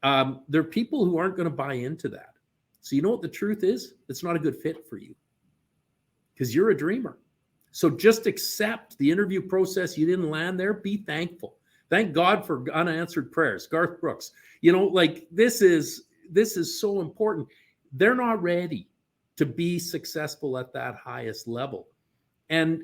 There are people who aren't going to buy into that. So you know what the truth is? It's not a good fit for you because you're a dreamer. So just accept the interview process. You didn't land there. Be thankful. Thank God for unanswered prayers. Garth Brooks, this is so important. They're not ready to be successful at that highest level. And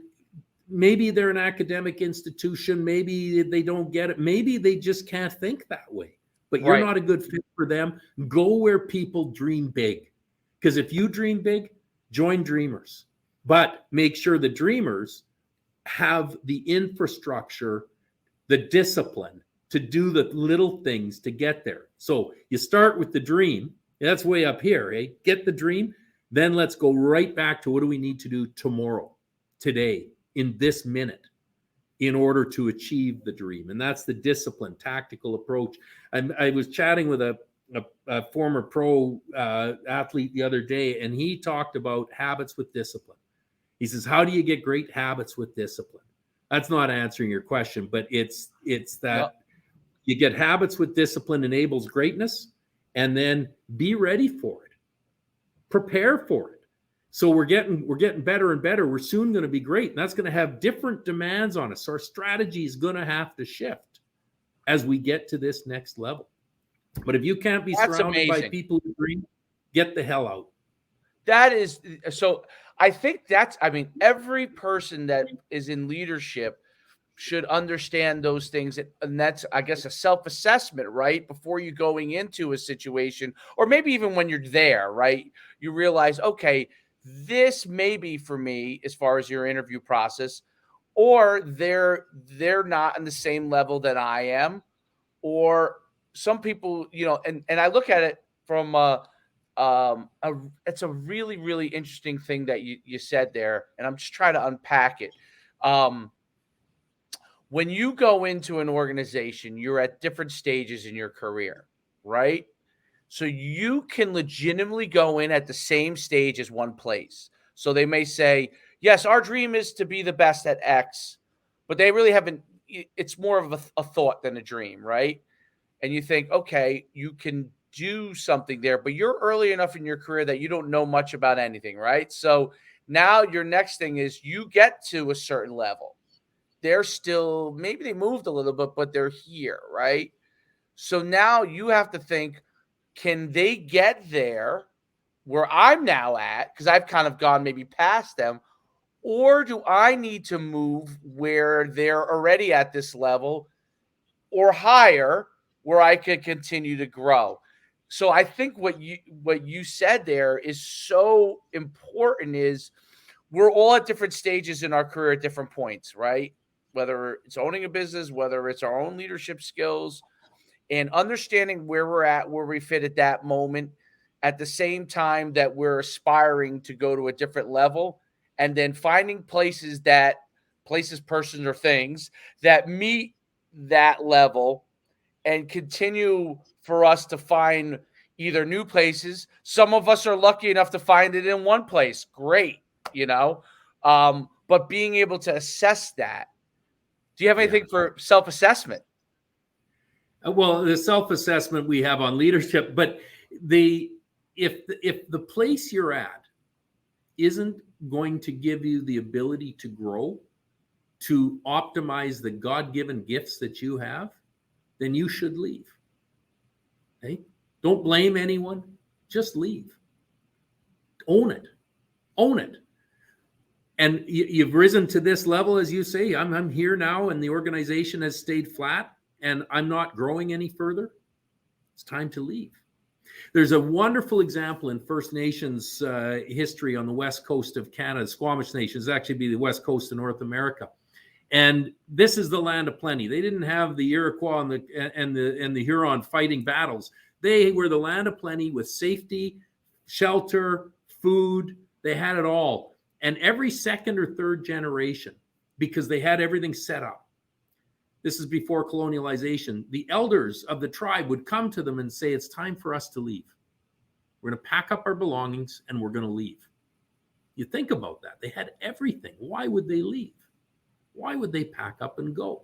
maybe they're an academic institution. Maybe they don't get it. Maybe they just can't think that way. But you're not a good fit for them. Go where people dream big. Because if you dream big, join dreamers. But make sure the dreamers have the infrastructure, the discipline to do the little things to get there. So you start with the dream. That's way up here, eh? Get the dream. Then let's go right back to what do we need to do tomorrow, today, in this minute, in order to achieve the dream. And that's the discipline, tactical approach. I was chatting with a former pro athlete the other day, and he talked about habits with discipline. He says, how do you get great habits with discipline? That's not answering your question, but it's that you get habits with discipline enables greatness, and then be ready for it. Prepare for it. So we're getting better and better. We're soon going to be great. And that's going to have different demands on us. So our strategy is going to have to shift as we get to this next level. But if you can't be surrounded by people who dream, get the hell out. That is so. I think every person that is in leadership should understand those things. And that's, I guess, a self-assessment, right? Before you going into a situation, or maybe even when you're there, right? You realize, okay, this may be for me as far as your interview process, or they're not on the same level that I am, or some people, and I look at it from a it's a really really interesting thing that you said there, and I'm just trying to unpack it. Um, when you go into an organization, you're at different stages in your career, right? So you can legitimately go in at the same stage as one place. So they may say, yes, our dream is to be the best at X, but they really haven't, it's more of a thought than a dream, right? And you think, okay, you can do something there, but you're early enough in your career that you don't know much about anything, right? So now your next thing is you get to a certain level. They're still, maybe they moved a little bit, but they're here, right? So now you have to think, can they get there where I'm now at? Because I've kind of gone maybe past them. Or do I need to move where they're already at this level or higher where I could continue to grow? So I think what you said there is so important is we're all at different stages in our career at different points, right? Whether it's owning a business, whether it's our own leadership skills, and understanding where we're at, where we fit at that moment, at the same time that we're aspiring to go to a different level, and then finding places, persons, or things that meet that level and continue for us to find either new places. Some of us are lucky enough to find it in one place. Great, you know. But being able to assess that. Do you have Yeah. anything for self-assessment? Well, the self-assessment we have on leadership, but the if the place you're at isn't going to give you the ability to grow, to optimize the God-given gifts that you have, then you should leave. Okay? Don't blame anyone. Just leave. Own it. Own it. And you've risen to this level, as you say. I'm here now, and the organization has stayed flat, and I'm not growing any further. It's time to leave. There's a wonderful example in First Nations history on the west coast of Canada. Squamish Nations actually be the west coast of North America, and this is the land of plenty. They didn't have the Iroquois and the Huron fighting battles. They were the land of plenty with safety, shelter, food. They had it all. And every second or third generation, because they had everything set up, this is before colonialization, the elders of the tribe would come to them and say, it's time for us to leave. We're going to pack up our belongings and we're going to leave. You think about that. They had everything. Why would they leave? Why would they pack up and go?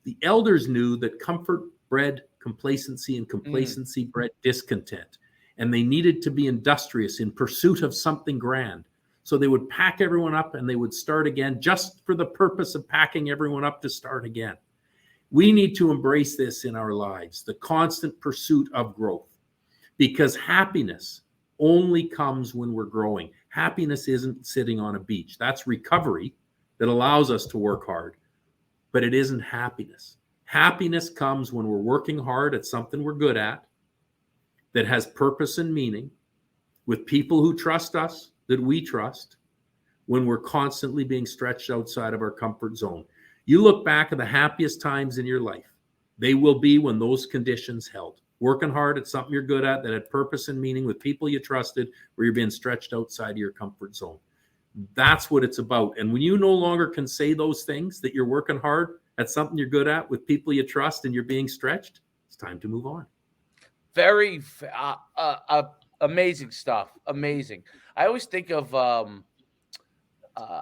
The elders knew that comfort bred complacency, and complacency bred discontent. And they needed to be industrious in pursuit of something grand. So they would pack everyone up and they would start again, just for the purpose of packing everyone up to start again. We need to embrace this in our lives, the constant pursuit of growth, because happiness only comes when we're growing. Happiness isn't sitting on a beach. That's recovery that allows us to work hard, but it isn't happiness. Happiness comes when we're working hard at something we're good at, that has purpose and meaning, with people who trust us, that we trust, when we're constantly being stretched outside of our comfort zone. You look back at the happiest times in your life, they will be when those conditions held. Working hard at something you're good at, that had purpose and meaning, with people you trusted, where you're being stretched outside of your comfort zone. That's what it's about. And when you no longer can say those things, that you're working hard at something you're good at with people you trust and you're being stretched, it's time to move on. Very amazing stuff. Amazing. I always think of I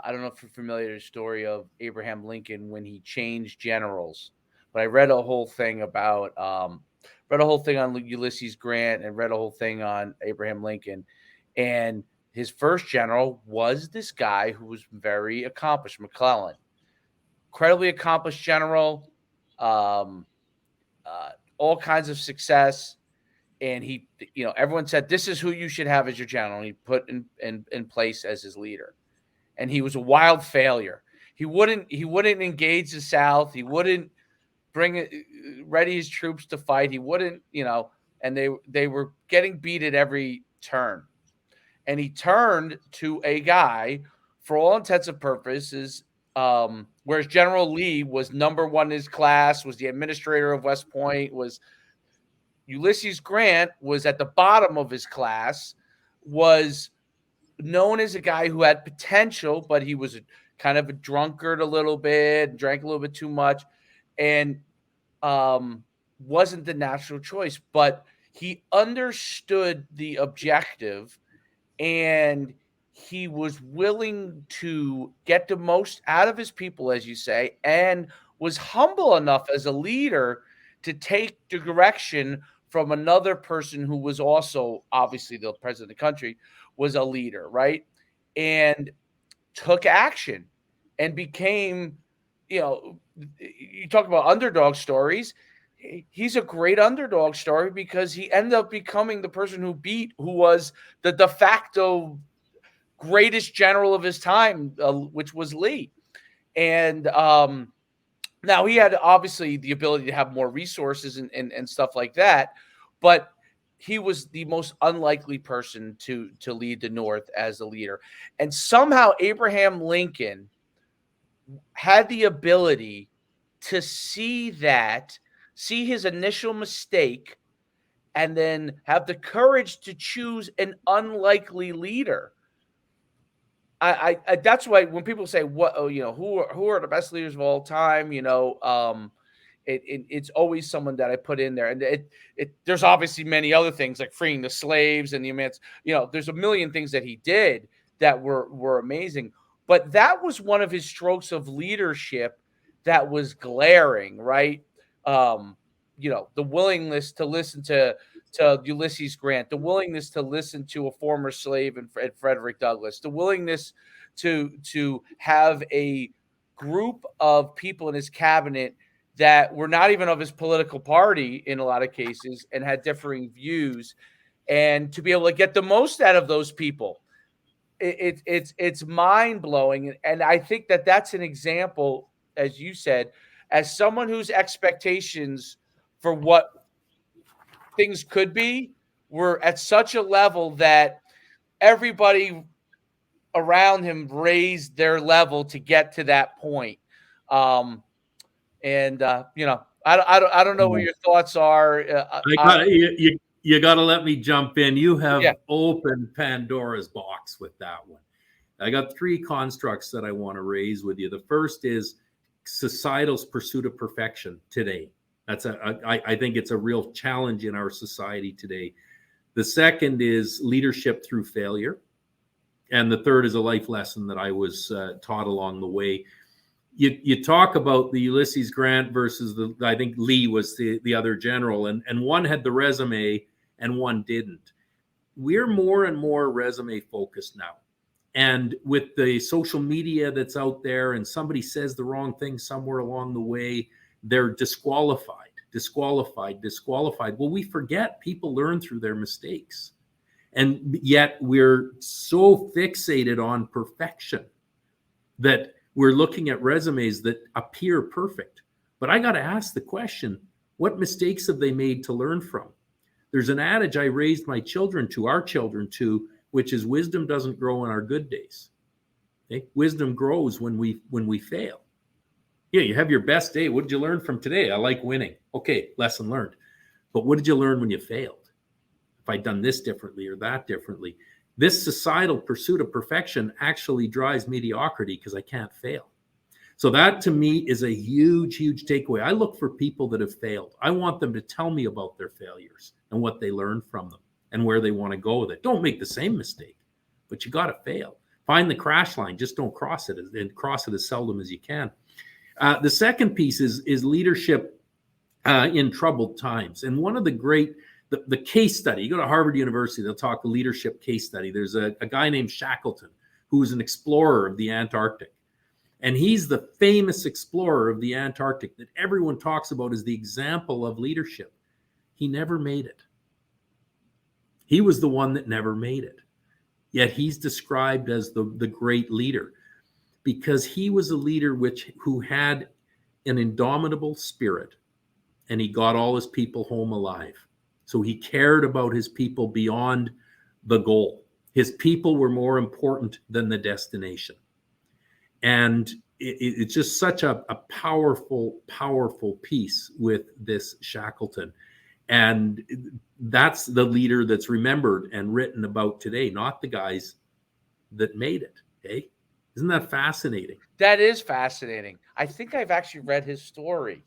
don't know if you're familiar with the story of Abraham Lincoln when he changed generals, but I read a whole thing about read a whole thing on Ulysses Grant and read a whole thing on Abraham Lincoln, and his first general was this guy who was very accomplished, McClellan, incredibly accomplished general, um, all kinds of success. And he, everyone said, this is who you should have as your general. And he put in place as his leader. And he was a wild failure. He wouldn't engage the South. He wouldn't bring it, ready his troops to fight. He wouldn't, and they were getting beat at every turn. And he turned to a guy, for all intents and purposes, Whereas General Lee was number one in his class, was the administrator of West Point, was Ulysses Grant was at the bottom of his class, was known as a guy who had potential, but he was kind of a drunkard a little bit, drank a little bit too much, and wasn't the natural choice. But he understood the objective, and he was willing to get the most out of his people, as you say, and was humble enough as a leader to take the direction from another person who was also obviously the president of the country, was a leader, right? And took action and became, you talk about underdog stories. He's a great underdog story because he ended up becoming the person who was the de facto greatest general of his time, which was Lee. And now he had obviously the ability to have more resources and stuff like that, but he was the most unlikely person to lead the North as a leader. And somehow Abraham Lincoln had the ability to see his initial mistake, and then have the courage to choose an unlikely leader. I that's why when people say who are the best leaders of all time, it's always someone that I put in there. And there's obviously many other things like freeing the slaves and the immense, there's a million things that he did that were amazing. But that was one of his strokes of leadership that was glaring, right? The willingness to listen to Ulysses Grant, the willingness to listen to a former slave and Frederick Douglass, the willingness to have a group of people in his cabinet that were not even of his political party in a lot of cases and had differing views, and to be able to get the most out of those people. It's mind blowing. And I think that that's an example, as you said, as someone whose expectations for what things could be were at such a level that everybody around him raised their level to get to that point. I don't know what your thoughts are. You got to let me jump in. You Yeah. have opened Pandora's box with that one. I got three constructs that I want to raise with you. The first is societal's pursuit of perfection today. I think it's a real challenge in our society today. The second is leadership through failure. And the third is a life lesson that I was taught along the way. You talk about the Ulysses Grant versus I think Lee was the other general, and one had the resume and one didn't. We're more and more resume focused now. And with the social media that's out there, and somebody says the wrong thing somewhere along the way, they're disqualified. Well, we forget people learn through their mistakes. And yet we're so fixated on perfection that we're looking at resumes that appear perfect. But I got to ask the question, what mistakes have they made to learn from? There's an adage I raised our children to, which is wisdom doesn't grow in our good days. Okay? Wisdom grows when we fail. Yeah, you have your best day. What did you learn from today? I like winning. Okay, lesson learned. But what did you learn when you failed? If I'd done this differently or that differently. This societal pursuit of perfection actually drives mediocrity because I can't fail. So that to me is a huge, huge takeaway. I look for people that have failed. I want them to tell me about their failures and what they learned from them and where they want to go with it. Don't make the same mistake, but you got to fail. Find the crash line. Just don't cross it, and cross it as seldom as you can. The second piece is leadership in troubled times. And one of the great, the case study, you go to Harvard University, they'll talk a leadership case study. There's a guy named Shackleton, who was an explorer of the Antarctic. And he's the famous explorer of the Antarctic that everyone talks about as the example of leadership. He never made it. He was the one that never made it. Yet he's described as the great leader because he was a leader who had an indomitable spirit, and he got all his people home alive. So he cared about his people beyond the goal. His people were more important than the destination. And it's just such a powerful piece with this Shackleton. And that's the leader that's remembered and written about today, not the guys that made it. Okay. Isn't that fascinating? That is fascinating. I think I've actually read his story.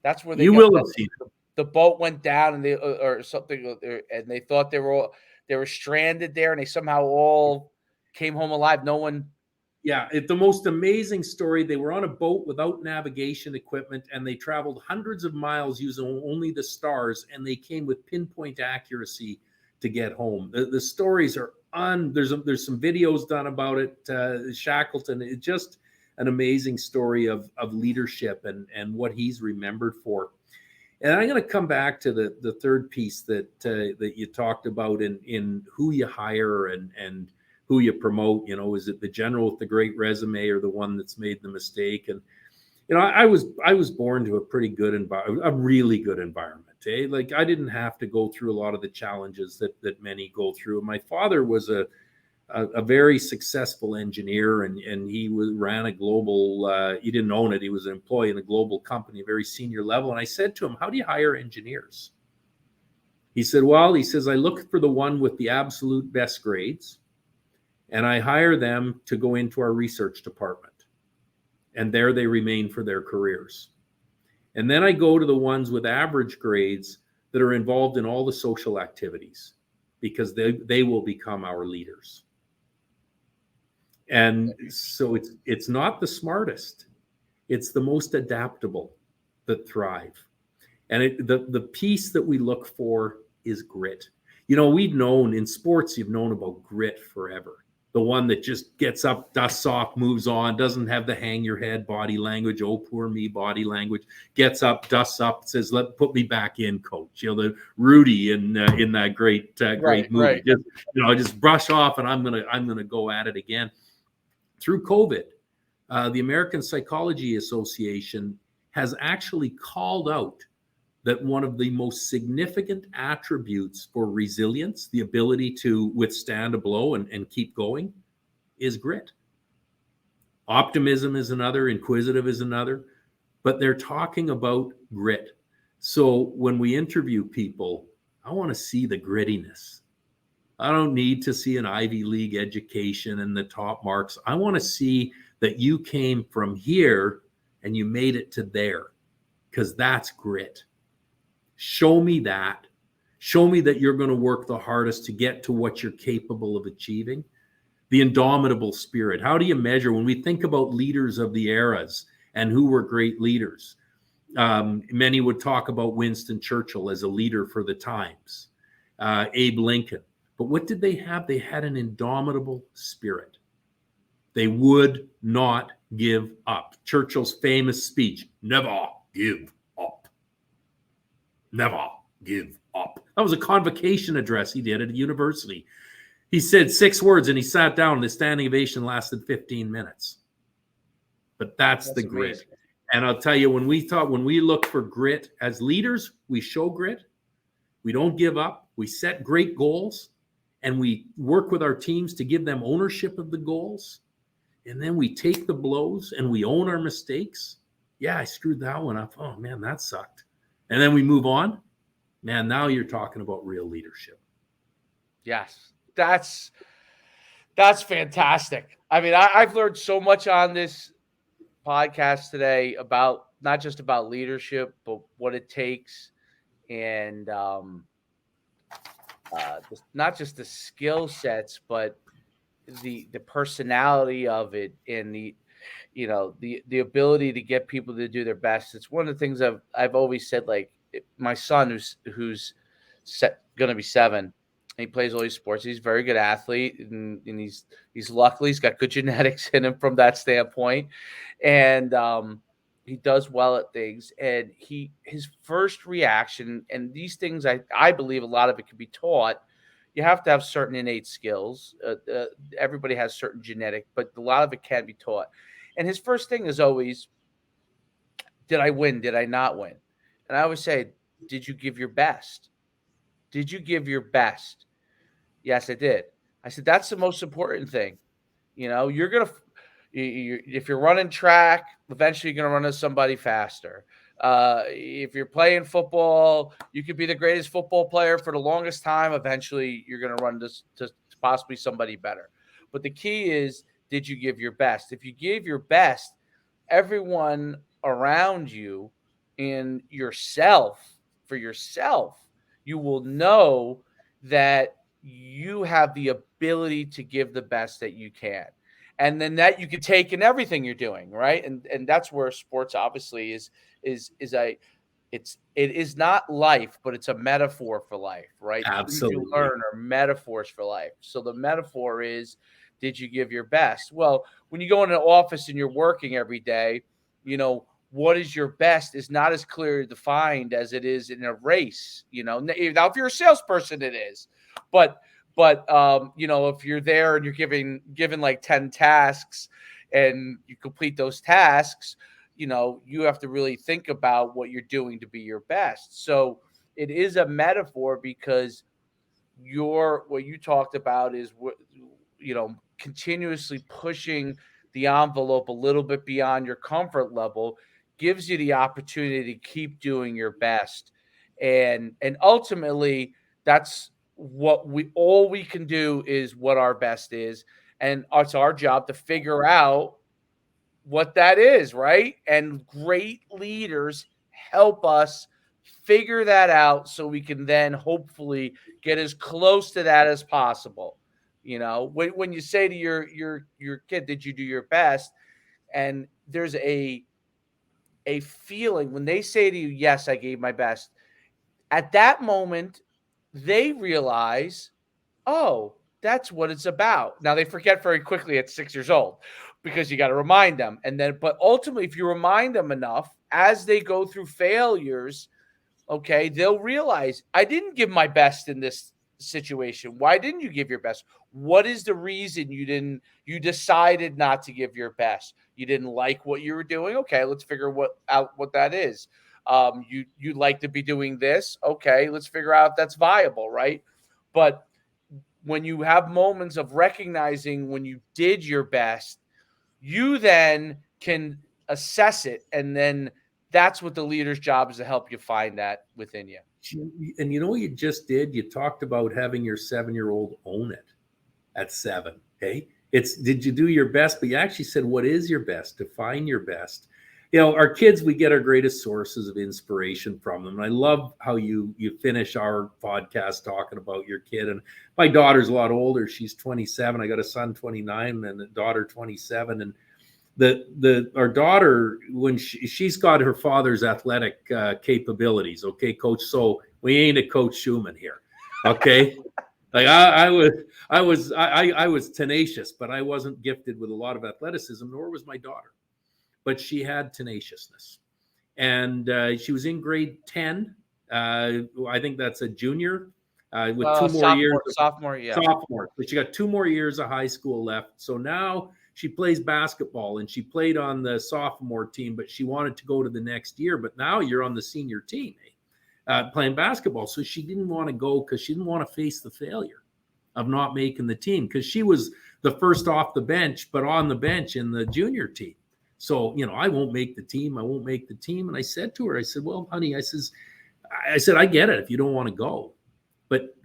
That's where they You got will have seen it. the boat went down and they or something, and they thought they were stranded there, and they somehow all came home alive. No one. Yeah, it's the most amazing story. They were on a boat without navigation equipment, and they traveled hundreds of miles using only the stars, and they came with pinpoint accuracy to get home. The stories are on. There's some videos done about it. Shackleton, it's just an amazing story of leadership and what he's remembered for. And I'm going to come back to the third piece that you talked about in who you hire and who you promote. You know, is it the general with the great resume or the one that's made the mistake? And you know, I was born to a pretty good environment, a really good environment. Eh? Like I didn't have to go through a lot of the challenges that many go through. My father was a very successful engineer, and he ran a global. He didn't own it; he was an employee in a global company, a very senior level. And I said to him, "How do you hire engineers?" He said, "Well, he says I look for the one with the absolute best grades, and I hire them to go into our research department, and there they remain for their careers. And then I go to the ones with average grades that are involved in all the social activities, because they will become our leaders." And so it's not the smartest, it's the most adaptable that thrive. And the piece that we look for is grit. You know, we've known in sports, you've known about grit forever. The one that just gets up, dusts off, moves on, doesn't have the hang your head body language, oh poor me body language, gets up, dusts up, says, put me back in, coach. You know, the Rudy in that great Right, movie. right. Just brush off, and I'm gonna go at it again. Through COVID, the American Psychology Association has actually called out that one of the most significant attributes for resilience, the ability to withstand a blow and keep going, is grit. Optimism is another, inquisitive is another, but they're talking about grit. So when we interview people, I want to see the grittiness. I don't need to see an Ivy League education and the top marks. I want to see that you came from here and you made it to there, because that's grit. Show me that. Show me that you're going to work the hardest to get to what you're capable of achieving. The indomitable spirit. How do you measure when we think about leaders of the eras and who were great leaders? Many would talk about Winston Churchill as a leader for the times, Abe Lincoln. But what did they have? They had an indomitable spirit. They would not give up. Churchill's famous speech, never give up. Never give up. That was a convocation address he did at a university. He said 6 words and he sat down, and the standing ovation lasted 15 minutes. But that's the grit. Amazing. And I'll tell you, when we look for grit as leaders, we show grit. We don't give up. We set great goals, and we work with our teams to give them ownership of the goals. And then we take the blows and we own our mistakes. Yeah, I screwed that one up. Oh man, that sucked. And then we move on. Man, now you're talking about real leadership. Yes, that's fantastic. I mean, I've learned so much on this podcast today about not just about leadership, but what it takes, and not just the skill sets, but the personality of it, and the ability to get people to do their best. It's one of the things I've always said. Like my son, who's going to be 7, and he plays all these sports. He's a very good athlete, and he's luckily he's got good genetics in him from that standpoint, and he does well at things. And his first reaction, and these things I believe a lot of it can be taught. You have to have certain innate skills. Everybody has certain genetic, but a lot of it can be taught. And his first thing is always, did I win? Did I not win? And I always say, did you give your best? Did you give your best? Yes, I did. I said, that's the most important thing. You're going to, If you're running track, eventually you're going to run into somebody faster. If you're playing football, you could be the greatest football player for the longest time. Eventually, you're going to run to possibly somebody better. But the key is, did you give your best? If you gave your best, everyone around you and yourself, for yourself, you will know that you have the ability to give the best that you can. And then that you can take in everything you're doing, right? And that's where sports obviously is a it is not life, but it's a metaphor for life, right? The things you Absolutely. learn are metaphors for life. So the metaphor is, did you give your best? Well, when you go in an office and you're working every day, what is your best is not as clearly defined as it is in a race. Now if you're a salesperson, it is, but if you're there and you're given like 10 tasks and you complete those tasks, you have to really think about what you're doing to be your best. So it is a metaphor because what you talked about is what continuously pushing the envelope a little bit beyond your comfort level gives you the opportunity to keep doing your best. And ultimately, that's what we can do is what our best is, and it's our job to figure out what that is, right? And great leaders help us figure that out so we can then hopefully get as close to that as possible. When you say to your kid, did you do your best? And there's a feeling when they say to you, yes, I gave my best. At that moment, they realize, oh, that's what it's about. Now they forget very quickly at 6 years old because you got to remind them. But ultimately, if you remind them enough as they go through failures, okay, they'll realize I didn't give my best in this situation. Why didn't you give your best? What is the reason you decided not to give your best? You didn't like what you were doing? Okay, let's figure out what that is. You'd like to be doing this. Okay, let's figure out if that's viable, right? But when you have moments of recognizing when you did your best, you then can assess it. And then that's what the leader's job is, to help you find that within you. And you know what you just did? You talked about having your 7-year-old own it at 7. Okay. It's, did you do your best? But you actually said, what is your best? Define your best. Our kids, we get our greatest sources of inspiration from them. And I love how you finish our podcast talking about your kid. And my daughter's a lot older. She's 27. I got a son 29 and a daughter 27. And our daughter, when she's got her father's athletic capabilities. Okay, coach. So we ain't a Coach Schuman here. Okay. Like I was tenacious, but I wasn't gifted with a lot of athleticism, nor was my daughter. But she had tenaciousness, and she was in grade 10. I think that's a junior with 2 more years. Sophomore, yeah. Sophomore. But she got 2 more years of high school left. So now she plays basketball, and she played on the sophomore team, but she wanted to go to the next year. But now you're on the senior team, playing basketball. So she didn't want to go because she didn't want to face the failure of not making the team, because she was the first off the bench, but on the bench in the junior team. So, I won't make the team. I won't make the team. And I said to her, I said, well, honey, I said, I get it if you don't want to go, but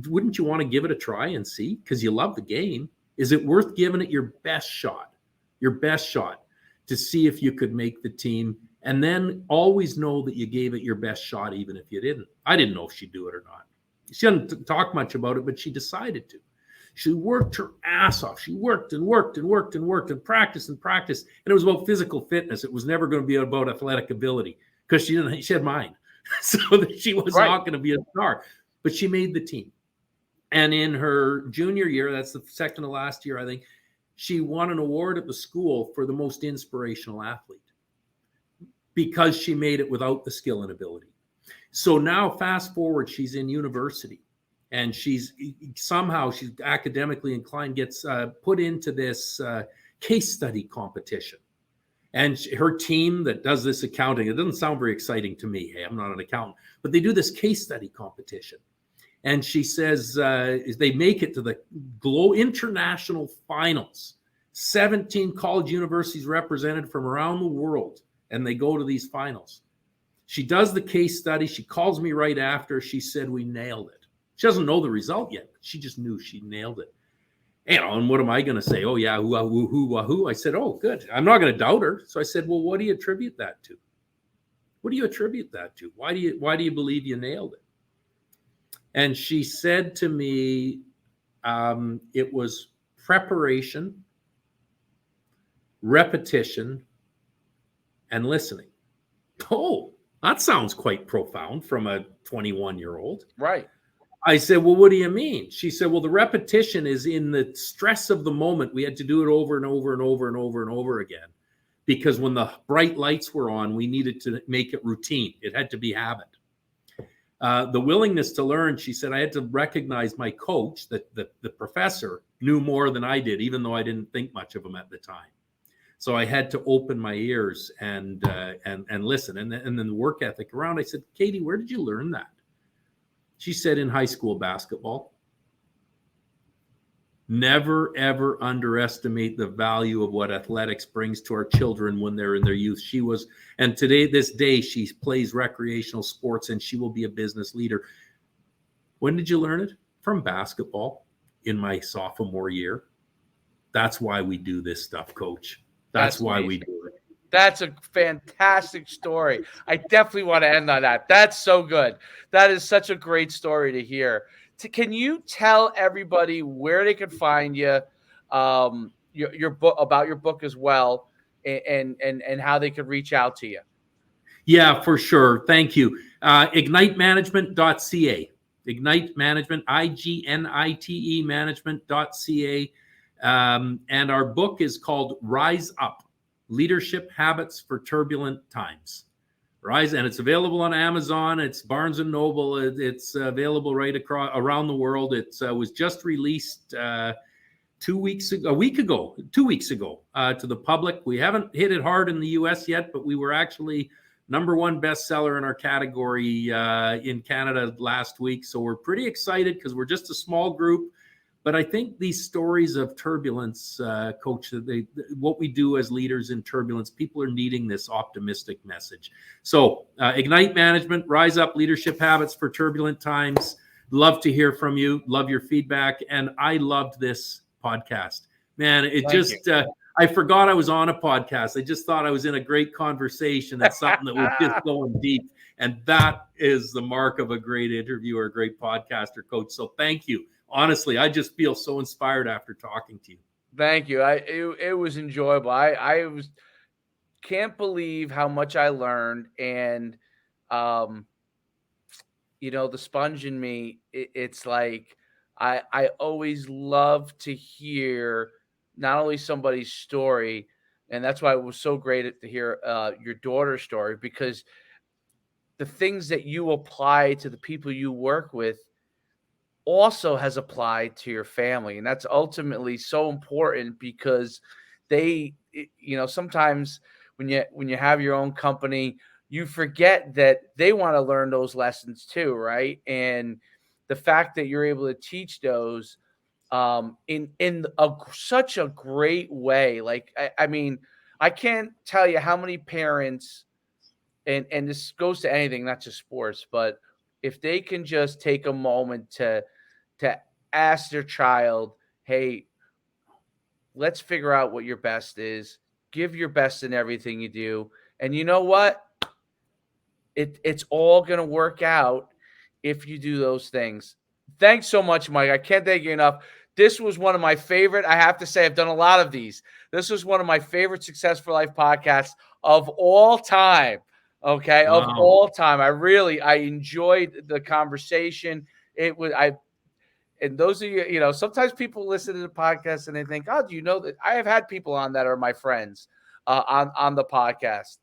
wouldn't you want to give it a try and see? Because you love the game. Is it worth giving it your best shot to see if you could make the team? And then always know that you gave it your best shot, even if you didn't. I didn't know if she'd do it or not. She didn't talk much about it, but she decided to. She worked her ass off. She worked and worked and worked and worked and practiced and practiced. And it was about physical fitness. It was never going to be about athletic ability, because she had mine. So that she was not going to be a star. But she made the team. And in her junior year, that's the second to last year, I think, she won an award at the school for the most inspirational athlete, because she made it without the skill and ability. So now fast forward, she's in university. And she's academically inclined, gets put into this case study competition. And her team that does this accounting, it doesn't sound very exciting to me. Hey, I'm not an accountant, but they do this case study competition. And she says they make it to the international finals. 17 college universities represented from around the world, and they go to these finals. She does the case study. She calls me right after. She said, we nailed it. She doesn't know the result yet, but she just knew she nailed it. And what am I going to say? Oh, yeah, who? I said, oh, good. I'm not going to doubt her. So I said, well, what do you attribute that to? What do you attribute that to? Why do you believe you nailed it? And she said to me, it was preparation, repetition, and listening. Oh, that sounds quite profound from a 21-year-old. Right. I said, well, what do you mean? She said, well, the repetition is in the stress of the moment. We had to do it over and over and over and over and over again, because when the bright lights were on, we needed to make it routine. It had to be habit. The willingness to learn, she said, I had to recognize my coach, that the professor knew more than I did, even though I didn't think much of him at the time. So I had to open my ears and listen. And then the work ethic around, I said, Katie, where did you learn that? She said, in high school basketball. Never, ever underestimate the value of what athletics brings to our children when they're in their youth. And this day, she plays recreational sports, and she will be a business leader. When did you learn it? From basketball in my sophomore year. That's why we do this stuff, Coach. That's why we do it. That's a fantastic story. I definitely want to end on that. That's so good. That is such a great story to hear. Can you tell everybody where they can find you, your book, about your book as well, and how they could reach out to you? Yeah, for sure. Thank you. Ignitemanagement.ca. Ignite Management, IGNITE management.ca. And our book is called Rise Up, Leadership Habits for Turbulent Times. Rise, and it's available on Amazon. It's Barnes & Noble. It's available right around the world. It was just released 2 weeks ago to the public. We haven't hit it hard in the US yet, but we were actually #1 bestseller in our category in Canada last week. So we're pretty excited because we're just a small group. But I think these stories of turbulence, Coach, what we do as leaders in turbulence, people are needing this optimistic message. So Ignite Management, Rise Up, Leadership Habits for Turbulent Times. Love to hear from you. Love your feedback. And I loved this podcast. Man, I forgot I was on a podcast. I just thought I was in a great conversation and something that was just going deep. And that is the mark of a great interviewer, a great podcaster, Coach. So thank you. Honestly, I just feel so inspired after talking to you. Thank you. It was enjoyable. I can't believe how much I learned, and the sponge in me. It's like I always love to hear not only somebody's story, and that's why it was so great to hear your daughter's story, because the things that you apply to the people you work with also has applied to your family. And that's ultimately so important, because sometimes when you have your own company, you forget that they want to learn those lessons too, right? And the fact that you're able to teach those in such a great way. Like, I mean, I can't tell you how many parents, and this goes to anything, not just sports, but if they can just take a moment to ask their child, hey, let's figure out what your best is. Give your best in everything you do. And you know what? It's all going to work out if you do those things. Thanks so much, Mike. I can't thank you enough. This was one of my favorite. I have to say, I've done a lot of these. This was one of my favorite Success for Life podcasts of all time. Okay. Wow. Of all time. I enjoyed the conversation. And those of you, sometimes people listen to the podcast and they think, oh, do you know that I have had people on that are my friends on the podcast.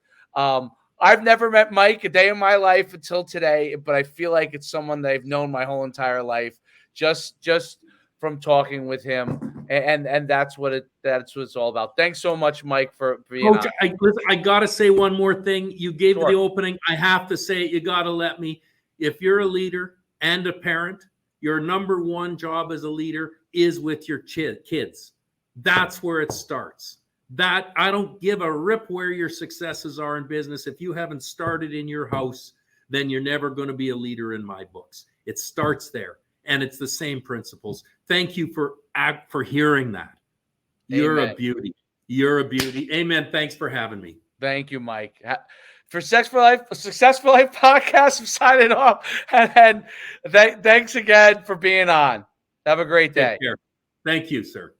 I've never met Mike a day in my life until today, but I feel like it's someone that I've known my whole entire life, just from talking with him. And that's what it's all about. Thanks so much, Mike, for being Coach, on. I got to say one more thing. You gave the opening. I have to say it. You got to let me. If you're a leader and a parent, your #1 job as a leader is with your kids. That's where it starts. That I don't give a rip where your successes are in business. If you haven't started in your house, then you're never going to be a leader in my books. It starts there, and it's the same principles. Thank you for hearing that. You're Amen. a beauty. You're a beauty. Amen. Thanks for having me. Thank you, Mike. For Successful Life podcast, I'm signing off. And thanks again for being on. Have a great day. Take care. Thank you, sir.